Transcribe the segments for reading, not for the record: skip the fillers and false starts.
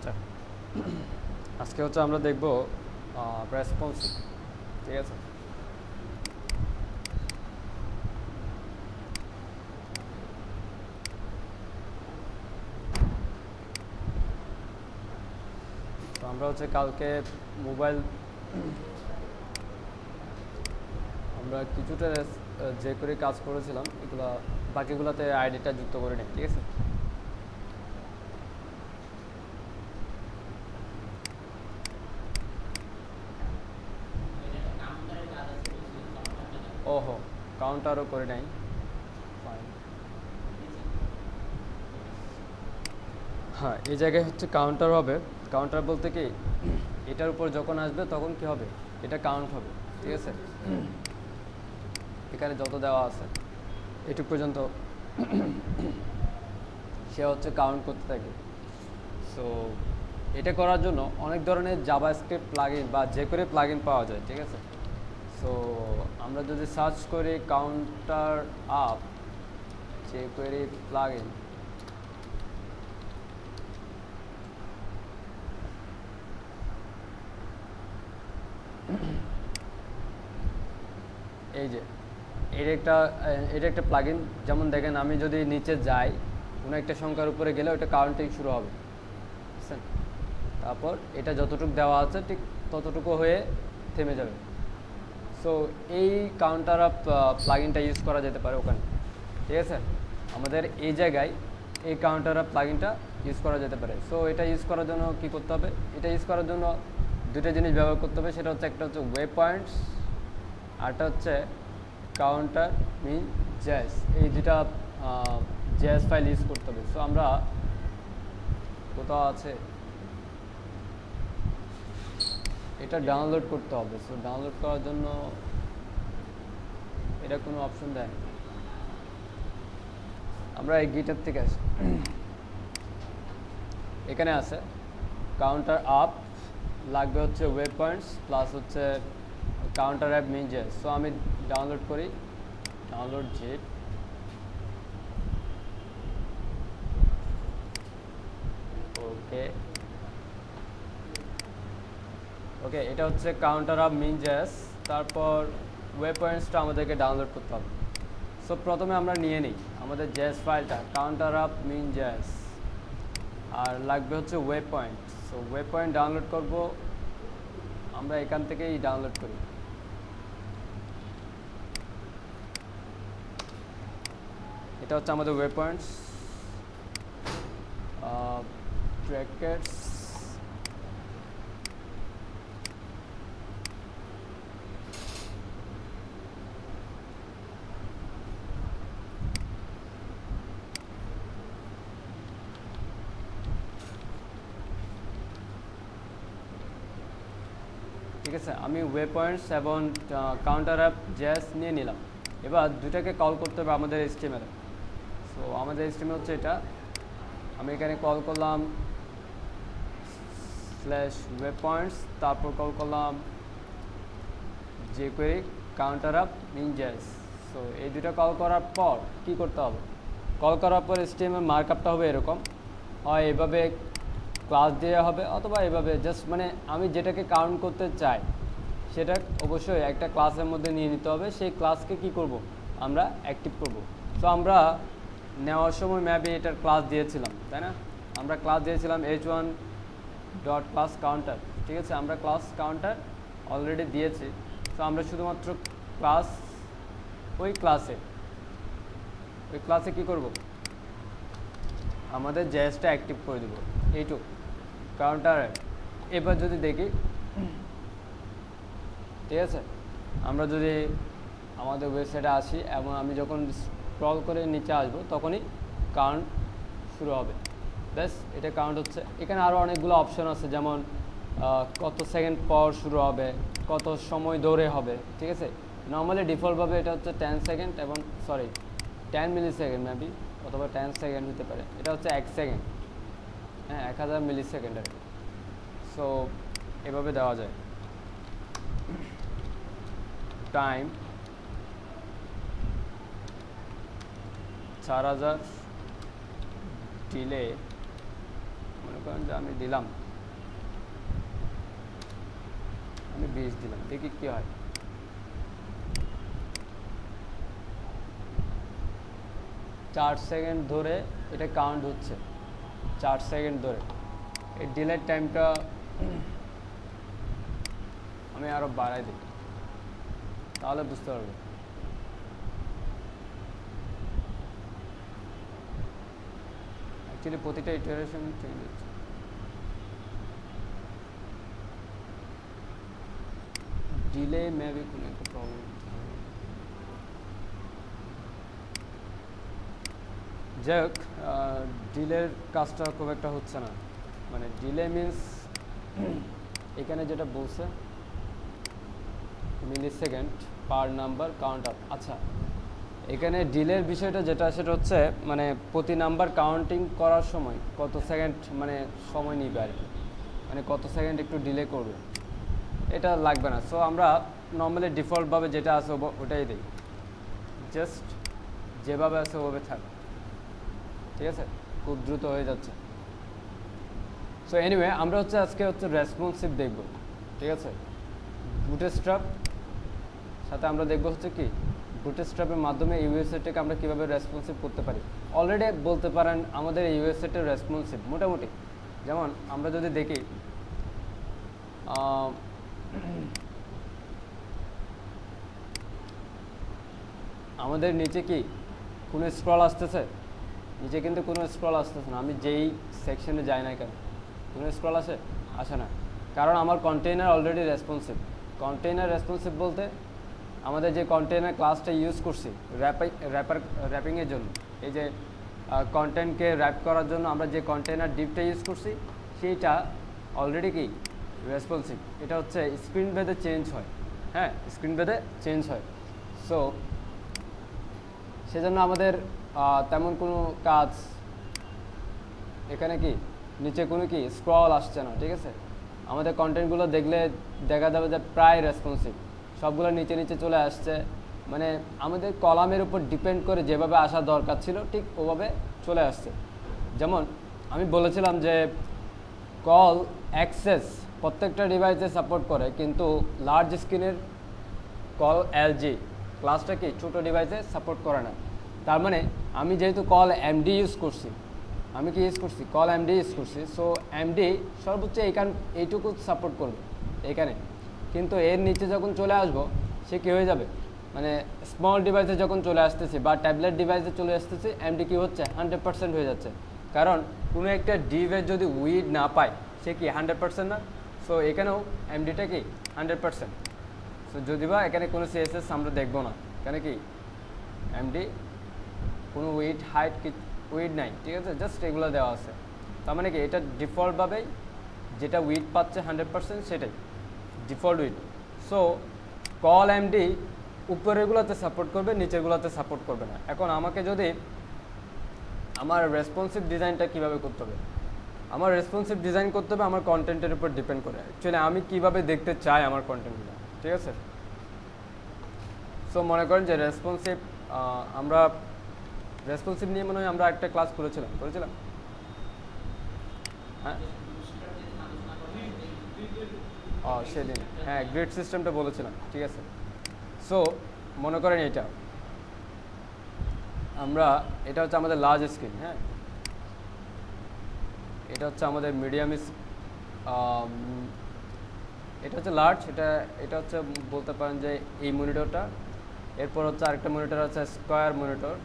আচ্ছা, আজকে হচ্ছে আমরা দেখব রেসপন্সিভ। ঠিক আছে, তো আমরা হচ্ছে কালকে মোবাইল আমরা কিছুটা যে করে কাজ করেছিলাম এগুলা বাকিগুলোতে আইডিটা যুক্ত করে নিই। ঠিক আছে, ওহো কাউন্টারও করে নেই। ফাইন, হ্যাঁ এই জায়গায় হচ্ছে কাউন্টার হবে। কাউন্টার বলতে কি, এটার উপর যখন আসবে তখন কি হবে, এটা কাউন্ট হবে। ঠিক আছে, এখানে যত দেওয়া আছে এটুক পর্যন্ত সে হচ্ছে কাউন্ট করতে থাকে। সো এটা করার জন্য অনেক ধরনের জাভাস্ক্রিপ্ট প্লাগইন বা যে করে প্লাগইন পাওয়া যায়। ঠিক আছে, সো আমরা যদি সার্চ করি কাউন্টার আপ যে করে প্লাগইন, এই যে এটা একটা প্লাগইন। যেমন দেখেন, আমি যদি নিচে যাই কোনো একটা সংখ্যার উপরে গেলে ওটা কাউন্টিং শুরু হবে। বুঝছেন? তারপর এটা যতটুকু দেওয়া আছে ঠিক ততটুকু হয়ে থেমে যাবে। সো এই কাউন্টার আপ প্লাগইনটা ইউজ করা যেতে পারে ওখানে। ঠিক আছে, আমাদের এই জায়গায় এই কাউন্টার আপ প্লাগইনটা ইউজ করা যেতে পারে। সো এটা ইউজ করার জন্য কি করতে হবে, এটা ইউজ করার জন্য দুটো জিনিস ব্যবহার করতে হবে। সেটা হচ্ছে একটা হচ্ছে ওয়েব পয়েন্টস, আরটা হচ্ছে কাউন্টার মিন জেস। এই দুটা জেস ফাইল ইউজ করতে হবে। সো আমরা কোথাও আছে এটা ডাউনলোড করতে হবে। সো ডাউনলোড করার জন্য এটা কোনো অপশন দেয় না। আমরা এই গিটার থেকে আসি, এখানে আছে কাউন্টার আপ, লাগবে হচ্ছে ওয়েব পয়েন্টস প্লাস হচ্ছে কাউন্টার অ্যাপ মিন জেস। সো আমি ডাউনলোড করি, ডাউনলোড জিপ। ওকে ওকে, এটা হচ্ছে কাউন্টার আপ মিন জেস। তারপর ওয়েব পয়েন্টসটা আমাদেরকে ডাউনলোড করতে হবে। সো প্রথমে আমরা নিয়ে নিই আমাদের জেস ফাইলটা, কাউন্টার আপ মিন জেস, আর লাগবে হচ্ছে web point. So web point download করব আমরা এখান থেকেই ডাউনলোড করি। এটা হচ্ছে আমাদের ওয়েব পয়েন্টস ব্র্যাকেটস ঠিক আছে, আমি ওয়েব পয়েন্টস এবং কাউন্টার অ্যাপ জেস নিয়ে নিলাম। এবার দুটাকে কল করতে হবে আমাদের HTML। সো আমাদের HTML হচ্ছে এটা, আমি এখানে কল করলাম স্ল্যাশ ওয়েব পয়েন্টস, তারপর কল করলাম jQuery কাউন্টার আপ মিন জেস। সো এই দুটো কল করার পর কি করতে হবে, কল করার পর HTML মার্কআপটা হবে এরকম, হয় এভাবে ক্লাস দেওয়া হবে অথবা এভাবে জাস্ট মানে আমি যেটাকে কাউন্ট করতে চাই সেটা অবশ্যই একটা ক্লাসের মধ্যে নিয়ে নিতে হবে। সেই ক্লাসকে কি করব, আমরা অ্যাক্টিভ করব। সো আমরা নেওয়ার সময় ম্যাপে এটার ক্লাস দিয়েছিলাম, তাই না? আমরা ক্লাস দিয়েছিলাম h1 ডট ক্লাস কাউন্টার। ঠিক আছে, আমরা ক্লাস কাউন্টার অলরেডি দিয়েছি। তো আমরা শুধুমাত্র ক্লাস ওই ক্লাসে কি করব, আমাদের জেএসটা অ্যাক্টিভ করে দেব এইটুকু কাউন্টার। এবার যদি দেখি, ঠিক আছে, আমরা যদি আমাদের ওয়েবসাইটে আসি এবং আমি যখন স্ক্রল করে নিচে আসবো তখনই কাউন্ট শুরু হবে। ব্যাস, এটা কাউন্ট হচ্ছে। এখানে আরও অনেকগুলো অপশন আছে, যেমন কত সেকেন্ড পর শুরু হবে, কত সময় ধরে হবে। ঠিক আছে, নর্মালি ডিফল্টভাবে এটা হচ্ছে 10 সেকেন্ড এবং 10 মিলি সেকেন্ড মেবি, অথবা 10 সেকেন্ড হতে পারে। এটা হচ্ছে 1 সেকেন্ড, হ্যাঁ 1000 মিলি সেকেন্ড আর কি। সো এভাবে দেওয়া যায়। টাইম 4000, ডিলে মনে করেন যে আমি দিলাম, আমি 20 দিলাম, দেখি কি হয়। চার সেকেন্ড ধরে এটা কাউন্ট হচ্ছে, 4 সেকেন্ড ধরে। এই ডিলের টাইমটা আমি আরো বাড়াই দিই, তাহলে বুঝতে পারবো। অ্যাকচুয়ালি প্রতিটা ইটারেশন চেঞ্জ হচ্ছে। ডিলে মেবি কোনো একটা প্রবলেম। যাই হোক, ডিলের কাজটা খুব একটা হচ্ছে না, মানে ডিলে মিন্স এখানে যেটা বলছে millisecond per number count up. আচ্ছা, এখানে ডিলের বিষয়টা যেটা সেটা হচ্ছে মানে প্রতি নাম্বার কাউন্টিং করার সময় কত সেকেন্ড মানে সময় নিবে আর কি, মানে কত সেকেন্ড একটু ডিলে করবে, এটা লাগবে না। সো আমরা নর্মালি ডিফল্টভাবে যেটা আছে ওটাই দিই, জাস্ট যেভাবে আছে ওভাবে থাক, ঠিক আছে? খুব দ্রুত হয়ে যাচ্ছে। সো এনিওয়ে, আমরা হচ্ছে আজকে হচ্ছে রেসপন্সিভ দেখব, ঠিক আছে? বুটস্ট্র্যাপ সাথে আমরা দেখব হচ্ছে কি বুটস্ট্র্যাপের মাধ্যমে ইউএসএটাকে আমরা কীভাবে রেসপন্সিভ করতে পারি। অলরেডি বলতে পারেন আমাদের ইউএসএটা রেসপন্সিভ মোটামুটি। যেমন আমরা যদি দেখি আমাদের নিচে কি কোনো স্ক্রল আসতেছে? নিচে কিন্তু কোনো স্ক্রল আসতেছে না, আমি যেই সেকশনে যাই না কেন। কোনো স্ক্রল আসে না, কারণ আমার container already responsive. Container responsive বলতে আমাদের যে কন্টেইনার ক্লাসটা ইউজ করছি র্যাপিংয়ের জন্য, এই যে কন্টেন্টকে র্যাপ করার জন্য আমরা যে কন্টেইনার ডিপটা ইউজ করছি সেইটা অলরেডি কি রেসপন্সিভ। এটা হচ্ছে স্ক্রিন ভেদে চেঞ্জ হয়, হ্যাঁ স্ক্রিন ভেদে চেঞ্জ হয়। সো সেজন্য আমাদের তেমন কোনো কাজ এখানে কি নিচে কোনো কি স্ক্রল আসছে না, ঠিক আছে? আমাদের কন্টেন্টগুলো দেখলে দেখা যাবে যে প্রায় রেসপন্সিভ, সবগুলো নিচে নিচে চলে আসছে, মানে আমাদের কলামের উপর ডিপেন্ড করে যেভাবে আসা দরকার ছিল ঠিক ওভাবে চলে আসছে। যেমন আমি বলেছিলাম যে কল অ্যাক্সেস প্রত্যেকটা ডিভাইসে সাপোর্ট করে, কিন্তু লার্জ স্ক্রিনের কল এলজি ক্লাসটা কি ছোটো ডিভাইসে সাপোর্ট করে না। তার মানে আমি যেহেতু কল এমডি ইউজ করছি, আমি কি ইউজ করছি কল এমডি ইউজ করছি, সো এমডি সর্বোচ্চ এইটুকু সাপোর্ট করবে এখানে। কিন্তু এর নিচে যখন চলে আসবো সে কী হয়ে যাবে, মানে স্মল ডিভাইসে যখন চলে আসতেছি বা ট্যাবলেট ডিভাইসে চলে আসতেছি এমডি কী হচ্ছে 100% হয়ে যাচ্ছে। কারণ কোনো একটা ডিভাইস যদি উইড না পায় সে কি 100% না? সো এখানেও এমডিটা কি 100%। সো যদি বা এখানে কোনো সিএসএস আমরা দেখবো না, এখানে কি এমডি কোনো উইড হাইট কি উইড নাই, ঠিক আছে? জাস্ট এগুলো দেওয়া আছে। তার মানে কি এটা ডিফল্টভাবেই যেটা উইড পাচ্ছে 100% সেটাই default width. So col MD উপরেরগুলোতে সাপোর্ট করবে, নিচেরগুলোতে সাপোর্ট করবে না। এখন আমাকে যদি আমার রেসপন্সিভ ডিজাইনটা কীভাবে করতে হবে, আমার রেসপন্সিভ ডিজাইন করতে হবে আমার কন্টেন্টের উপর ডিপেন্ড করে, অ্যাকচুয়ালি আমি কীভাবে দেখতে চাই আমার কন্টেন্টগুলো, ঠিক আছে? সো মনে করেন যে রেসপন্সিভ, আমরা রেসপন্সিভ নিয়ে মনে হয় আমরা একটা ক্লাস করেছিলাম হ্যাঁ সেদিন, হ্যাঁ গ্রিড সিস্টেমটা বলেছিলাম, ঠিক আছে? সো মনে করেন এটা হচ্ছে আমাদের লার্জ স্ক্রিন, হ্যাঁ এটা হচ্ছে আমাদের মিডিয়াম, এটা হচ্ছে লার্জ, এটা হচ্ছে বলতে পারেন যে এই মনিটরটা। এরপর হচ্ছে আরেকটা মনিটর আছে স্কোয়ার মনিটর,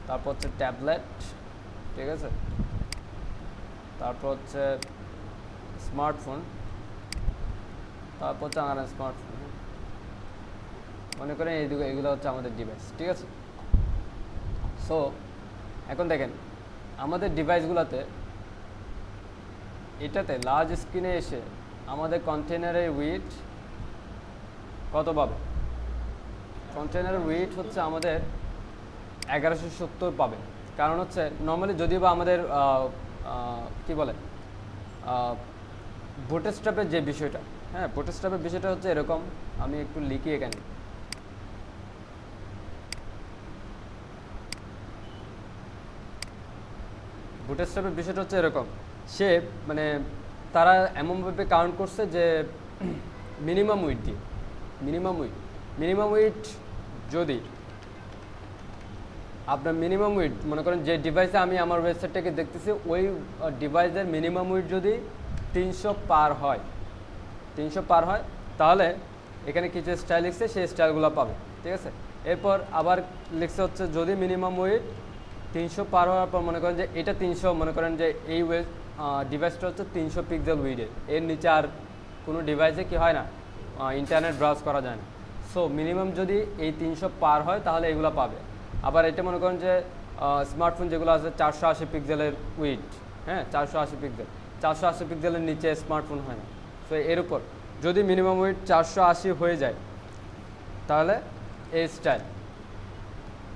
তারপর হচ্ছে ট্যাবলেট, ঠিক আছে? তারপর হচ্ছে স্মার্টফোন, তারপর হচ্ছে আমার স্মার্টফোন, মনে করেন এগুলো হচ্ছে আমাদের ডিভাইস, ঠিক আছে? সো এখন দেখেন আমাদের ডিভাইসগুলোতে এটাতে লার্জ স্ক্রিনে এসে আমাদের কন্টেনারের উইড কত পাবে? কন্টেনারের উইড হচ্ছে আমাদের 1170 পাবে। কারণ হচ্ছে নর্মালি যদিও বা আমাদের কি বলে বুটস্ট্র্যাপের যে বিষয়টা, হ্যাঁ বুটস্ট্র্যাপের বিষয়টা হচ্ছে এরকম, আমি একটু লিখি এখানে। বুটস্ট্র্যাপের বিষয়টা হচ্ছে এরকম সে মানে তারা এমনভাবে কাউন্ট করছে যে মিনিমাম উইড দিয়ে মিনিমাম উইড যদি আপনার মিনিমাম উইড মনে করেন যে ডিভাইসে আমি আমার ওয়েবসাইটটাকে দেখতেছি ওই ডিভাইসের মিনিমাম উইড যদি 300 পার হয় তাহলে এখানে কিছু স্টাইল লিখছে সেই স্টাইলগুলো পাবে, ঠিক আছে। এরপর আবার লিখছে হচ্ছে যদি মিনিমাম উইড 300 পার হওয়ার পর মনে করেন যে এটা 300, মনে করেন যে এই ডিভাইসটা হচ্ছে 300 পিক্সেল উইডের, এর নিচে আর কোনো ডিভাইসে কি হয় না, ইন্টারনেট ব্রাউজ করা যায় না। সো মিনিমাম যদি এই 300 পার হয় তাহলে এগুলো পাবে। আবার এটা মনে করেন যে স্মার্টফোন যেগুলো আছে 480 পিক্সেলের উইড, হ্যাঁ 480 পিক্সেলের নিচে স্মার্টফোন হয় না। সো এর উপর যদি মিনিমাম উইড 480 হয়ে যায় তাহলে এই স্টাইল।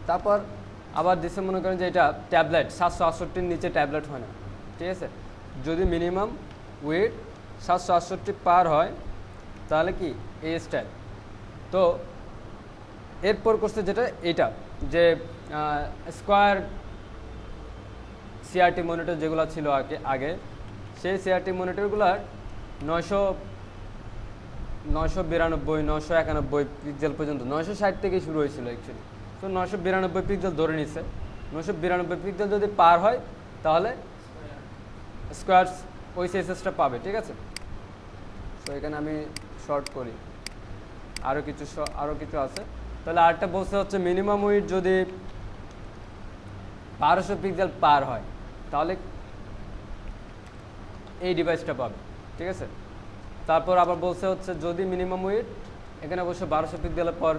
তারপর আবার দিচ্ছে মনে করেন যে এটা ট্যাবলেট 768-র নিচে ট্যাবলেট হয় না, ঠিক আছে। যদি মিনিমাম উইড 768 পার হয় তাহলে কি এই স্টাইল। তো এরপর করছে যেটা এটা যে স্কোয়ার সিআরটি মনিটর যেগুলো ছিল আগে সেই সিআরটি মনিটরগুলোর 992 পিক্সেল পর্যন্ত 960 থেকে শুরু হয়েছিল অ্যাকচুয়ালি। তো 992 পিক্সেল ধরে নিচ্ছে, 992 পিক্সেল যদি পার হয় তাহলে স্কোয়ার ওই সিএসএসটা পাবে, ঠিক আছে। তো এখানে আমি শর্ট করি, আরও কিছু আছে। তাহলে আরেকটা বলতে হচ্ছে মিনিমাম উইড যদি 1200 পিক্সেল পার হয় তাহলে এই ডিভাইসটা পাবে, ঠিক আছে। তারপর আবার বলছে হচ্ছে যদি মিনিমাম উইড, এখানে অবশ্য 1200 পিক্সেলের পর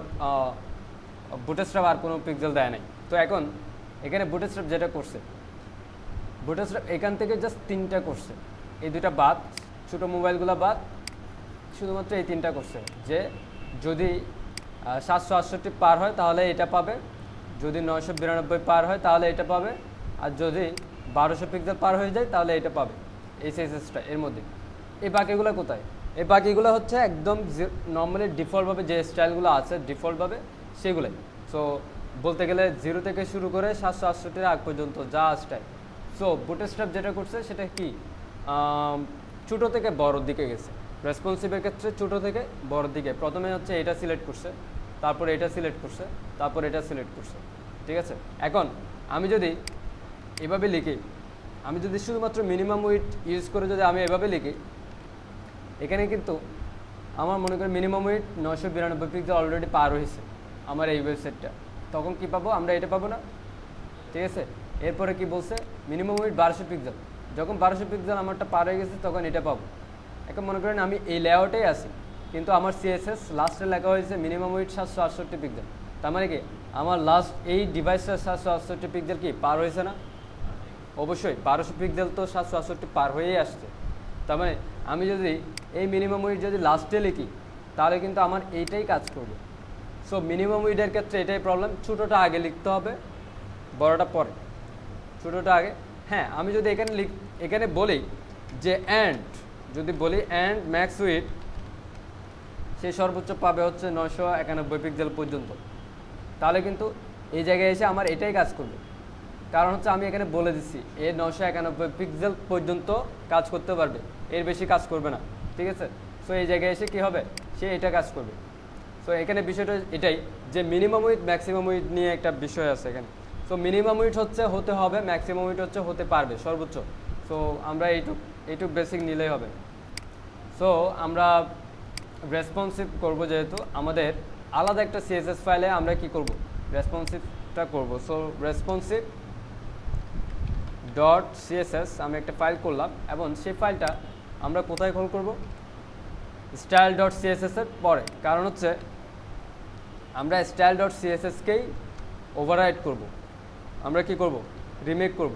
বুটস্ট্র্যাপ আর কোনো পিক্সেল দেয় নাই। তো এখন এখানে বুটস্ট্র্যাপ যেটা করছে, বুটস্ট্র্যাপ এখান থেকে জাস্ট 3টা করছে, এই 2টা বাদ, ছোটো মোবাইলগুলো বাদ, শুধুমাত্র এই 3টা করছে যে যদি 768 পার হয় তাহলে এটা পাবে, যদি 992 পার হয় তাহলে এটা পাবে, আর যদি 1200 পিক্সেল পার হয়ে যায় তাহলে এটা পাবে, এই সিএসএসটা এর মধ্যে। এই বাকিগুলো কোথায়? এই বাকিগুলো হচ্ছে একদম নর্মালি ডিফল্টভাবে যে স্টাইলগুলো আছে ডিফল্টভাবে সেগুলোই। সো বলতে গেলে 0 থেকে শুরু করে 768 আগ পর্যন্ত যা স্টাইল। সো বুটস্ট্র্যাপ যেটা করছে সেটা কি ছোটো থেকে বড়োর দিকে গেছে, রেসপন্সিভের ক্ষেত্রে ছোটো থেকে বড়োর দিকে। প্রথমে হচ্ছে এটা সিলেক্ট করছে, তারপরে এটা সিলেক্ট করছে, তারপর এটা সিলেক্ট করছে, ঠিক আছে। এখন আমি যদি এভাবে লিখি, আমি যদি শুধুমাত্র মিনিমাম উইড ইউজ করে যদি আমি এভাবে লিখি, এখানে কিন্তু আমার মনে করি মিনিমাম উইড 992 পিক্সেল অলরেডি পার হয়েছে আমার এই ওয়েবসাইটটা, তখন কি পাবো আমরা, এটা পাবো না, ঠিক আছে। এরপরে কি বলছে মিনিমাম উইড 1200 পিক্সেল, যখন 1200 পিক্সেল আমারটা পার হয়ে গেছে তখন এটা পাবো। এখন মনে করেন আমি এই লেআউটেই আছি কিন্তু আমার সিএসএস লাস্টে লেখা হয়েছে মিনিমাম উইড 768 পিক্সেল, তার মানে কি আমার লাস্ট এই ডিভাইসটা 768 পিক্সেল কি পার হয়েছে না? অবশ্যই 1200 পিক্সেল তো 768 পার হয়েই আসছে। তার মানে আমি যদি এই মিনিমাম উইড যদি লাস্টে লিখি তাহলে কিন্তু আমার এইটাই কাজ করবে। সো মিনিমাম উইডের ক্ষেত্রে এটাই প্রবলেম, ছোটোটা আগে লিখতে হবে, বড়টা পরে, ছোটোটা আগে। হ্যাঁ আমি যদি এখানে বলি যে যদি বলি অ্যান্ড ম্যাক্স উইড, সে সর্বোচ্চ পাবে হচ্ছে 991 পিক্সেল পর্যন্ত, তাহলে কিন্তু এই জায়গায় এসে আমার এটাই কাজ করবে। কারণ হচ্ছে আমি এখানে বলে দিচ্ছি এ 991 পিক্সেল পর্যন্ত কাজ করতে পারবে, এর বেশি কাজ করবে না, ঠিক আছে। সো এই জায়গায় এসে কি হবে, সে এটা কাজ করবে। সো এখানে বিষয়টা এটাই যে মিনিমাম উইড ম্যাক্সিমাম উইড নিয়ে একটা বিষয় আছে এখানে। সো মিনিমাম উইড হচ্ছে হতে হবে, ম্যাক্সিমাম উইড হচ্ছে হতে পারবে সর্বোচ্চ। সো আমরা এইটুক বেসিক নিলেই হবে। সো আমরা রেসপন্সিভ করব, যেহেতু আমাদের আলাদা একটা সিএসএস ফাইলে আমরা কি করব, রেসপন্সিভটা করব। সো রেসপন্সিভ .css আমি একটা ফাইল করলাম এবং সেই ফাইলটা আমরা কোথায় কল করব, style.css এর পরে। কারণ হচ্ছে আমরা style.css-কেই ওভাররাইট করব, আমরা কি করব, রিমেক করব।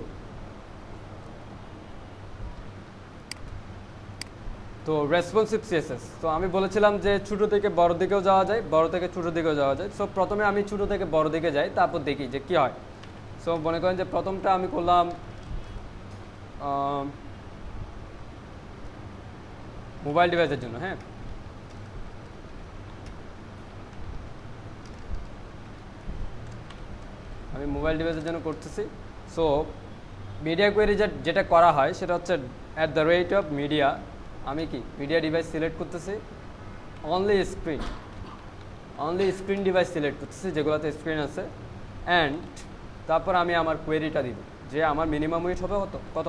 তো রেসপন্সিভ সিএসএস, তো আমি বলেছিলাম যে ছোটো থেকে বড় দিকেও যাওয়া যায়, বড় থেকে ছোটো দিকেও যাওয়া যায়। সো প্রথমে আমি ছোটো থেকে বড় দিকে যাই, তারপর দেখি যে কী হয়। সো মনে করেন যে প্রথমটা আমি করলাম মোবাইল ডিভাইসের জন্য। হ্যাঁ আমি মোবাইল ডিভাইসের জন্য করতেছি। সো মিডিয়া কোয়েরি যেটা করা হয় সেটা হচ্ছে at the rate of media, আমি কি মিডিয়া ডিভাইস সিলেক্ট করতেছি, অনলি স্ক্রিন ডিভাইস সিলেক্ট করতেছি যেগুলোতে স্ক্রিন আছে, অ্যান্ড তারপর আমি আমার কোয়েরিটা দিব যে আমার মিনিমাম উইথ হবে কত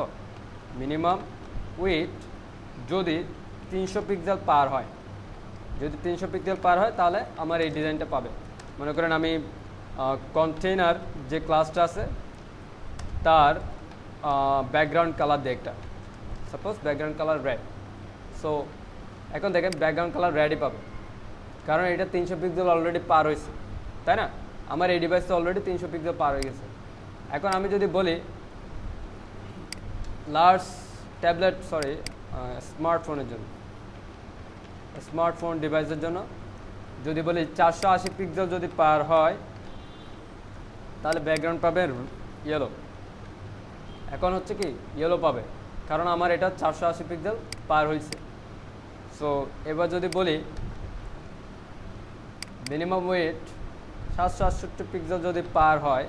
মিনিমাম উইথ যদি 300 পিক্সেল পার হয়, যদি 300 পিক্সেল পার হয় তাহলে আমার এই ডিজাইনটা পাবে। মনে করেন আমি কন্টেইনার যে ক্লাসটা আছে তার ব্যাকগ্রাউন্ড কালার দিই একটা, suppose background colour red. So এখন দেখেন ব্যাকগ্রাউন্ড কালার রেডই পাবে, কারণ এটা 300 পিক্সেল অলরেডি পার হয়েছে, তাই না? আমার এই ডিভাইসটা অলরেডি 300 পিক্সেল পার হয়ে গেছে। এখন আমি যদি বলি লার্জ ট্যাবলেট স্মার্টফোনের জন্য, স্মার্টফোন ডিভাইসের জন্য যদি বলি 480 পিক্সেল যদি পার হয় তাহলে ব্যাকগ্রাউন্ড পাবে ইয়েলো। এখন হচ্ছে কি ইয়েলো পাবে, কারণ আমার এটা 480 পিক্সেল পার হয়েছে। সো এবার যদি বলি মিনিমাম ওয়েট 768 পিক্সেল যদি পার হয়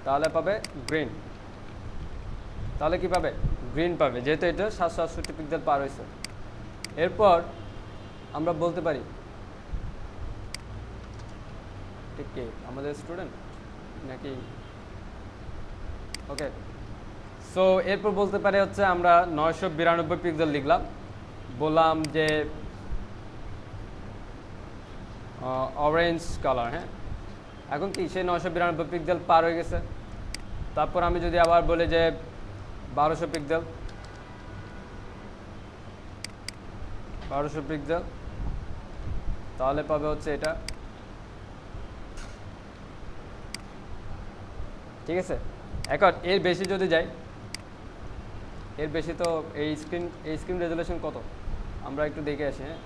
তাহলে পাবে গ্রিন। তাহলে কি পাবে? গ্রিন পাবে, যেহেতু এটা 768 পিক্সেল পার হয়েছে। এরপর আমরা বলতে পারি, ঠিক কি আমাদের স্টুডেন্ট নাকি? ওকে, সো এরপর বলতে পারি হচ্ছে আমরা 992 পিক্সেল লিখলাম, বললাম যে অরেঞ্জ কালার। হ্যাঁ, এখন কি সেই 992 পিক্সেল পার হয়ে গেছে। তারপর আমি যদি আবার বলি যে 1200 পিক্সেল, 1200 পিক্সেল তাহলে পাবে হচ্ছে এটা, ঠিক আছে। এখন এর বেশি যদি যাই, এর বেশি তো এই স্ক্রিন রেজুলেশন কত আমরা একটু দেখে আসি। হ্যাঁ,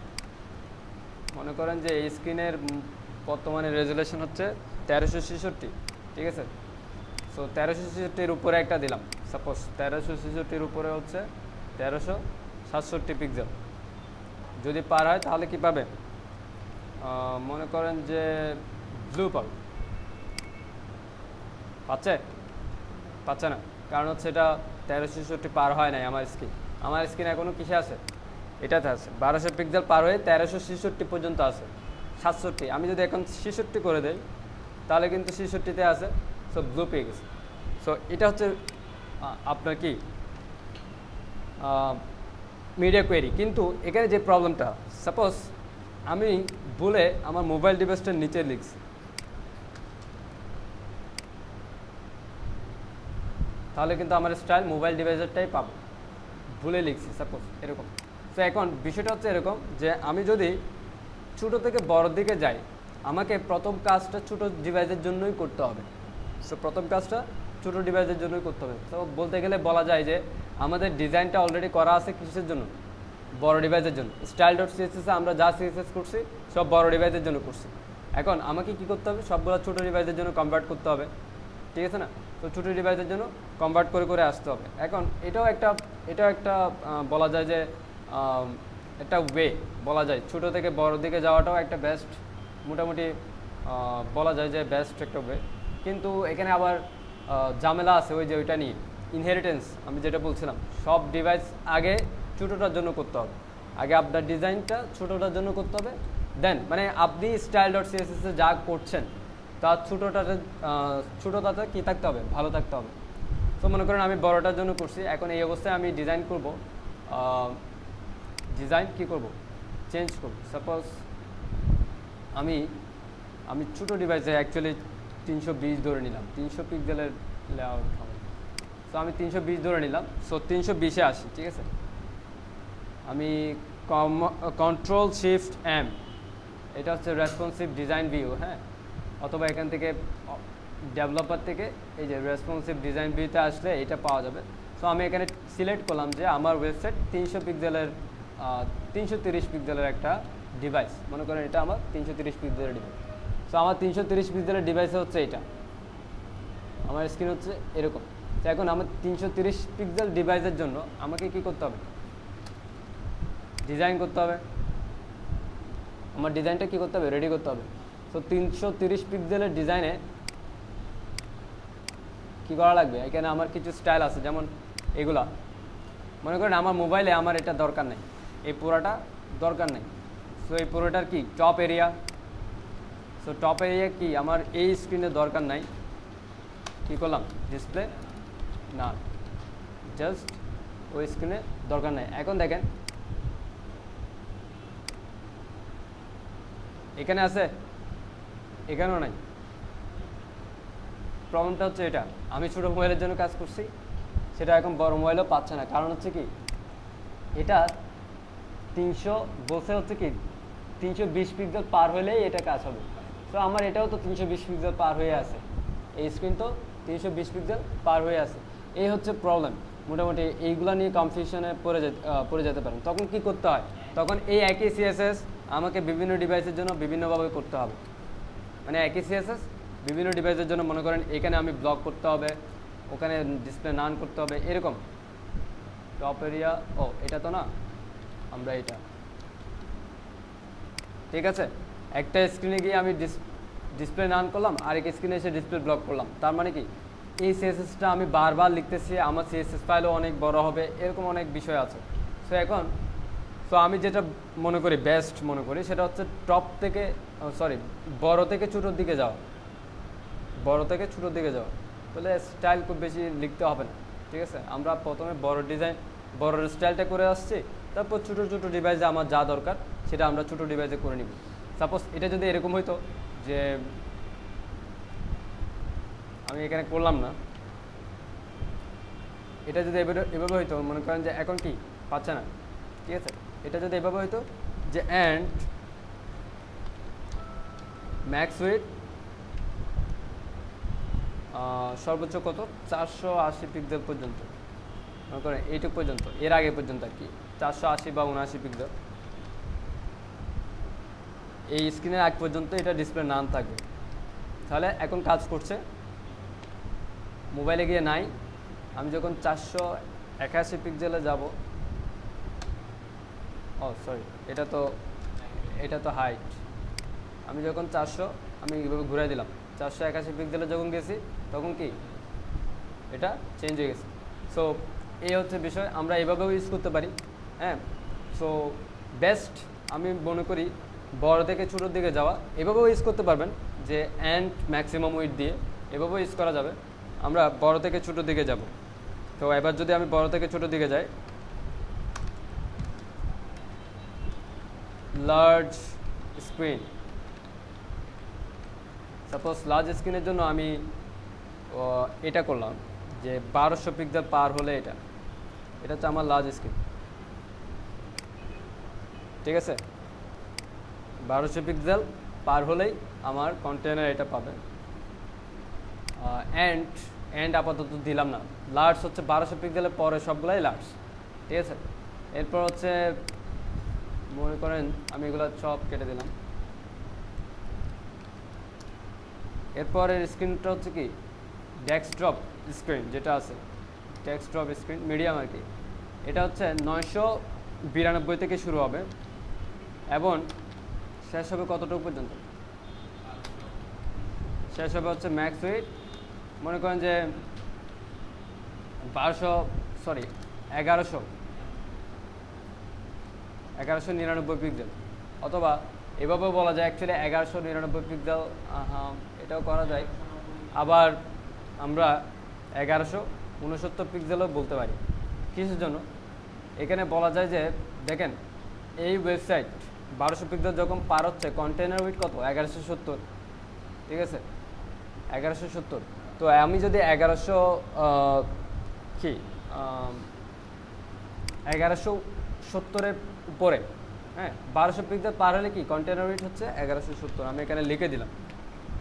মনে করেন যে এই স্ক্রিনের বর্তমানে রেজুলেশন হচ্ছে 1366, ঠিক আছে। সো 1366-এর উপরে একটা দিলাম, সাপোজ 1366-এর উপরে হচ্ছে 1367 পিক্সেল যদি পার হয় তাহলে কি পাবে? মনে করেন যে ব্লু পাবে। পাচ্ছে না, কারণ হচ্ছে এটা 1366 পার হয় নাই। আমার স্ক্রিন এখনও কিসে আছে? এটাতে আছে। 1200 পিক্সেল পার হয়ে 1366 পর্যন্ত আছে, 67। আমি যদি এখন 66 করে দেই তাহলে কিন্তু 66-তে আছে। সো ব্লু পেয়ে গেছে। সো এটা হচ্ছে আপনার কি মিডিয়া কোয়েরি। কিন্তু এখানে যে প্রবলেমটা, সাপোজ আমি ভুলে আমার মোবাইল ডিভাইসটার নিচে লিখছি, তাহলে কিন্তু আমার স্টাইল মোবাইল ডিভাইসেরটাই পাবো, ভুলে লিখছি সাপোজ এরকম। তো এখন বিষয়টা হচ্ছে এরকম যে আমি যদি ছোটো থেকে বড় দিকে যাই, আমাকে প্রথম কাজটা ছোটো ডিভাইসের জন্যই করতে হবে। সো প্রথম কাজটা ছোটো ডিভাইসের জন্যই করতে হবে। তো বলতে গেলে বলা যায় যে আমাদের ডিজাইনটা অলরেডি করা আছে কিসের জন্য? বড় ডিভাইসের জন্য। style.css এ আমরা যা সিএসএস করছি সব বড় ডিভাইসের জন্য করছি। এখন আমাকে কি করতে হবে? সবগুলো ছোটো ডিভাইসের জন্য কনভার্ট করতে হবে, ঠিক আছে না? তো ছোটো ডিভাইসের জন্য কনভার্ট করে আসতে হবে। এখন এটাও একটা বলা যায় যে একটা ওয়ে, বলা যায় ছোটো থেকে বড় দিকে যাওয়াটাও একটা বেস্ট, মোটামুটি বলা যায় যে বেস্ট একটা ওয়ে। কিন্তু এখানে আবার ঝামেলা আছে ওইটা নিয়ে, ইনহেরিটেন্স। আমি যেটা বলছিলাম, সব ডিভাইস আগে ছোটোটার জন্য করতে হবে, আগে আপনার ডিজাইনটা ছোটোটার জন্য করতে হবে। দেন মানে আপনি style.css যা করছেন তার ছোটোটাতে কী থাকতে হবে? ভালো থাকতে হবে। তো মনে করেন আমি বড়টার জন্য করছি, এখন এই অবস্থায় আমি ডিজাইন করব, চেঞ্জ করব। সাপোজ আমি ছোটো ডিভাইসে অ্যাকচুয়ালি 320 ধরে নিলাম, 300 পিক্সেলের লেআউট হবে। সো আমি 320 ধরে নিলাম। সো 320-এ আসি, ঠিক আছে। আমি Ctrl+Shift+M, এটা হচ্ছে রেসপন্সিভ ডিজাইন ভিউ। হ্যাঁ, অথবা এখান থেকে ডেভেলপার থেকে এই যে রেসপন্সিভ ডিজাইন ভিউতে আসলে এটা পাওয়া যাবে। সো আমি এখানে সিলেক্ট করলাম যে আমার ওয়েবসাইট 330 পিক্সেলের একটা ডিভাইস। মনে করেন এটা আমার 330 পিক্সেলের ডিভাইস। সো আমার 330 পিক্সেলের ডিভাইসে হচ্ছে এটা, আমার স্ক্রিন হচ্ছে এরকম। তো এখন আমার 330 পিক্সেল ডিভাইসের জন্য আমাকে কি করতে হবে? ডিজাইন করতে হবে। আমার ডিজাইনটা কি করতে হবে? রেডি করতে হবে। তো 330 পিক্সেলের ডিজাইনে কী করা লাগবে? এখানে আমার কিছু স্টাইল আছে, যেমন এগুলা মনে করেন আমার মোবাইলে আমার এটা দরকার নেই, এই পুরোটা দরকার নেই। সো এই পুরোটার কি top area, so top area কি আমার এই স্ক্রিনে দরকার নাই, কী করলাম ডিসপ্লে না, জাস্ট ওই স্ক্রিনে দরকার নাই। এখন দেখেন এখানে আছে, এখানেও নাই। প্রবলেমটা হচ্ছে এটা, আমি ছোটো মোবাইলের জন্য কাজ করছি, সেটা এখন বড় মোবাইলও পাচ্ছে না। কারণ হচ্ছে কি এটা 300 বলছে হচ্ছে কি 320 পিক্সেল পার হলেই এটা কাজ হবে। তো আমার এটাও তো 320 পিক্সেল পার হয়ে আছে, এই স্ক্রিন তো 320 পিক্সেল পার হয়ে আছে। এই হচ্ছে প্রবলেম। মোটামুটি এইগুলা নিয়ে কনফিউশনে পড়ে যেতে পারেন। তখন কি করতে হয়, তখন এই একই সিএসএস আমাকে বিভিন্ন ডিভাইসের জন্য বিভিন্নভাবে করতে হবে। মানে একই সিএসএস বিভিন্ন ডিভাইসের জন্য, মনে করেন এখানে আমি ব্লক করতে হবে, ওখানে ডিসপ্লে নান করতে হবে, এরকম। টপ এরিয়া, ও এটা তো না, আমরা এটা ঠিক আছে। একটা স্ক্রিনে গিয়ে আমি ডিসপ্লে নান করলাম, আরেক স্ক্রিনে এসে ডিসপ্লে ব্লক করলাম। তার মানে কি এই সিএসএসটা আমি বারবার লিখতেছি, আমার সিএসএস ফাইলও অনেক বড় হবে, এরকম অনেক বিষয় আছে। সো এখন আমি যেটা মনে করি বেস্ট মনে করি সেটা হচ্ছে টপ থেকে বড় থেকে ছোটোর দিকে যাওয়া, বড় থেকে ছোটোর দিকে যাওয়া। তাহলে স্টাইল খুব বেশি লিখতে হবে না, ঠিক আছে। আমরা প্রথমে বড় ডিজাইন, বড় স্টাইলটা করে আসছি, তারপর ছোটো ছোটো ডিভাইসে আমার যা দরকার সেটা আমরা ছোটো ডিভাইসে করে নিব। সাপোজ এটা যদি এরকম হইতো যে আমি এখানে করলাম না, এটা যদি এভাবে হইতো, মনে করেন যে এখন কি পাচ্ছে না, ঠিক আছে। এটা যদি এভাবে হইতো যে অ্যান্ড ম্যাক্স উইথ সর্বোচ্চ কত 480 পিক্সেল পর্যন্ত, মনে করেন এইটুকু পর্যন্ত, এর আগে পর্যন্ত আর কি 480 বা 79 পিক্সেল, এই স্ক্রিনের আগ পর্যন্ত এটা ডিসপ্লে নান থাকবে। তাহলে এখন কাজ করছে, মোবাইলে গিয়ে নাই, আমি যখন 481 পিক্সেলে যাব, এটা তো হাইট, আমি যখন 400 আমি এইভাবে ঘুরাই দিলাম, 481 পিক্সেলে যখন গেছি তখন কি এটা চেঞ্জ হয়ে গেছে। সো এই হচ্ছে বিষয়, আমরা এভাবেও ইউজ করতে পারি। হ্যাঁ, সো বেস্ট আমি মনে করি বড় থেকে ছোটোর দিকে যাওয়া, এভাবেও ইউজ করতে পারবেন যে অ্যান্ড ম্যাক্সিমাম উইথ দিয়ে, এভাবেও ইউজ করা যাবে। আমরা বড় থেকে ছোটোর দিকে যাব। তো এবার যদি আমি বড় থেকে ছোটোর দিকে যাই, লার্জ স্ক্রিন, সাপোজ লার্জ স্ক্রিনের জন্য আমি এটা করলাম যে 1200 পিক্সেল পার হলে এটা হচ্ছে আমার লার্জ স্ক্রিন, ঠিক আছে। 1200 পিক্সেল পার হলেই আমার কন্টেনার এটা পাবে। অ্যান্ড আপাতত দিলাম না, লার্জ হচ্ছে 1200 পিক্সেলের পরে সবগুলাই লার্জ, ঠিক আছে। এরপর হচ্ছে মনে করেন আমি এগুলো সব কেটে দিলাম। এরপরের স্ক্রিনটা হচ্ছে কি ডেস্কটপ স্ক্রিন, যেটা আছে ডেস্কটপ স্ক্রিন মিডিয়াম আর কি। এটা হচ্ছে 992 থেকে শুরু হবে এবং শেষ হবে কতটুকু পর্যন্ত, শেষ হবে হচ্ছে ম্যাক্স উইথ, মনে করেন যে 1199 পিক্সেল, অথবা এভাবেও বলা যায় অ্যাকচুয়ালি 1199 পিক্সেল, এটাও করা যায়। আবার আমরা 1169 পিক্সেলও বলতে পারি। কিসের জন্য, এখানে বলা যায় যে দেখেন এই ওয়েবসাইট 1200 পিক্সেল যখন পার হচ্ছে, কন্টেনার উইথ কত 1170, ঠিক আছে 1170। তো আমি যদি 1170-এর উপরে, হ্যাঁ 1200 পিক্সেল পার হলে কি কন্টেনার উইথ হচ্ছে 1170, আমি এখানে লিখে দিলাম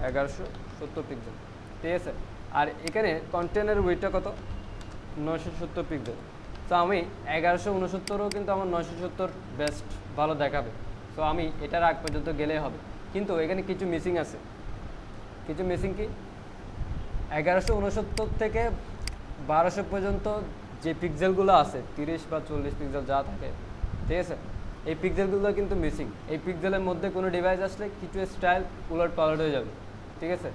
1170 পিক্সেল, ঠিক আছে। আর এখানে কন্টেনার উইথটা কত 970 পিক্সেল। তো আমি 1169ও কিন্তু আমার 970 বেস্ট ভালো দেখাবে। তো আমি এটার আগ পর্যন্ত গেলেই হবে, কিন্তু এখানে কিছু মিসিং আছে। কিছু মিসিং কি, 1169 থেকে 1200 পর্যন্ত যে পিক্সেলগুলো আছে 30 বা 40 পিক্সেল যা থাকে, ঠিক আছে, এই পিক্সেলগুলো কিন্তু মিসিং। এই পিক্সেলের মধ্যে কোনো ডিভাইস আসলে কিছু স্টাইল উলট পালট হয়ে যাবে, ঠিক আছে।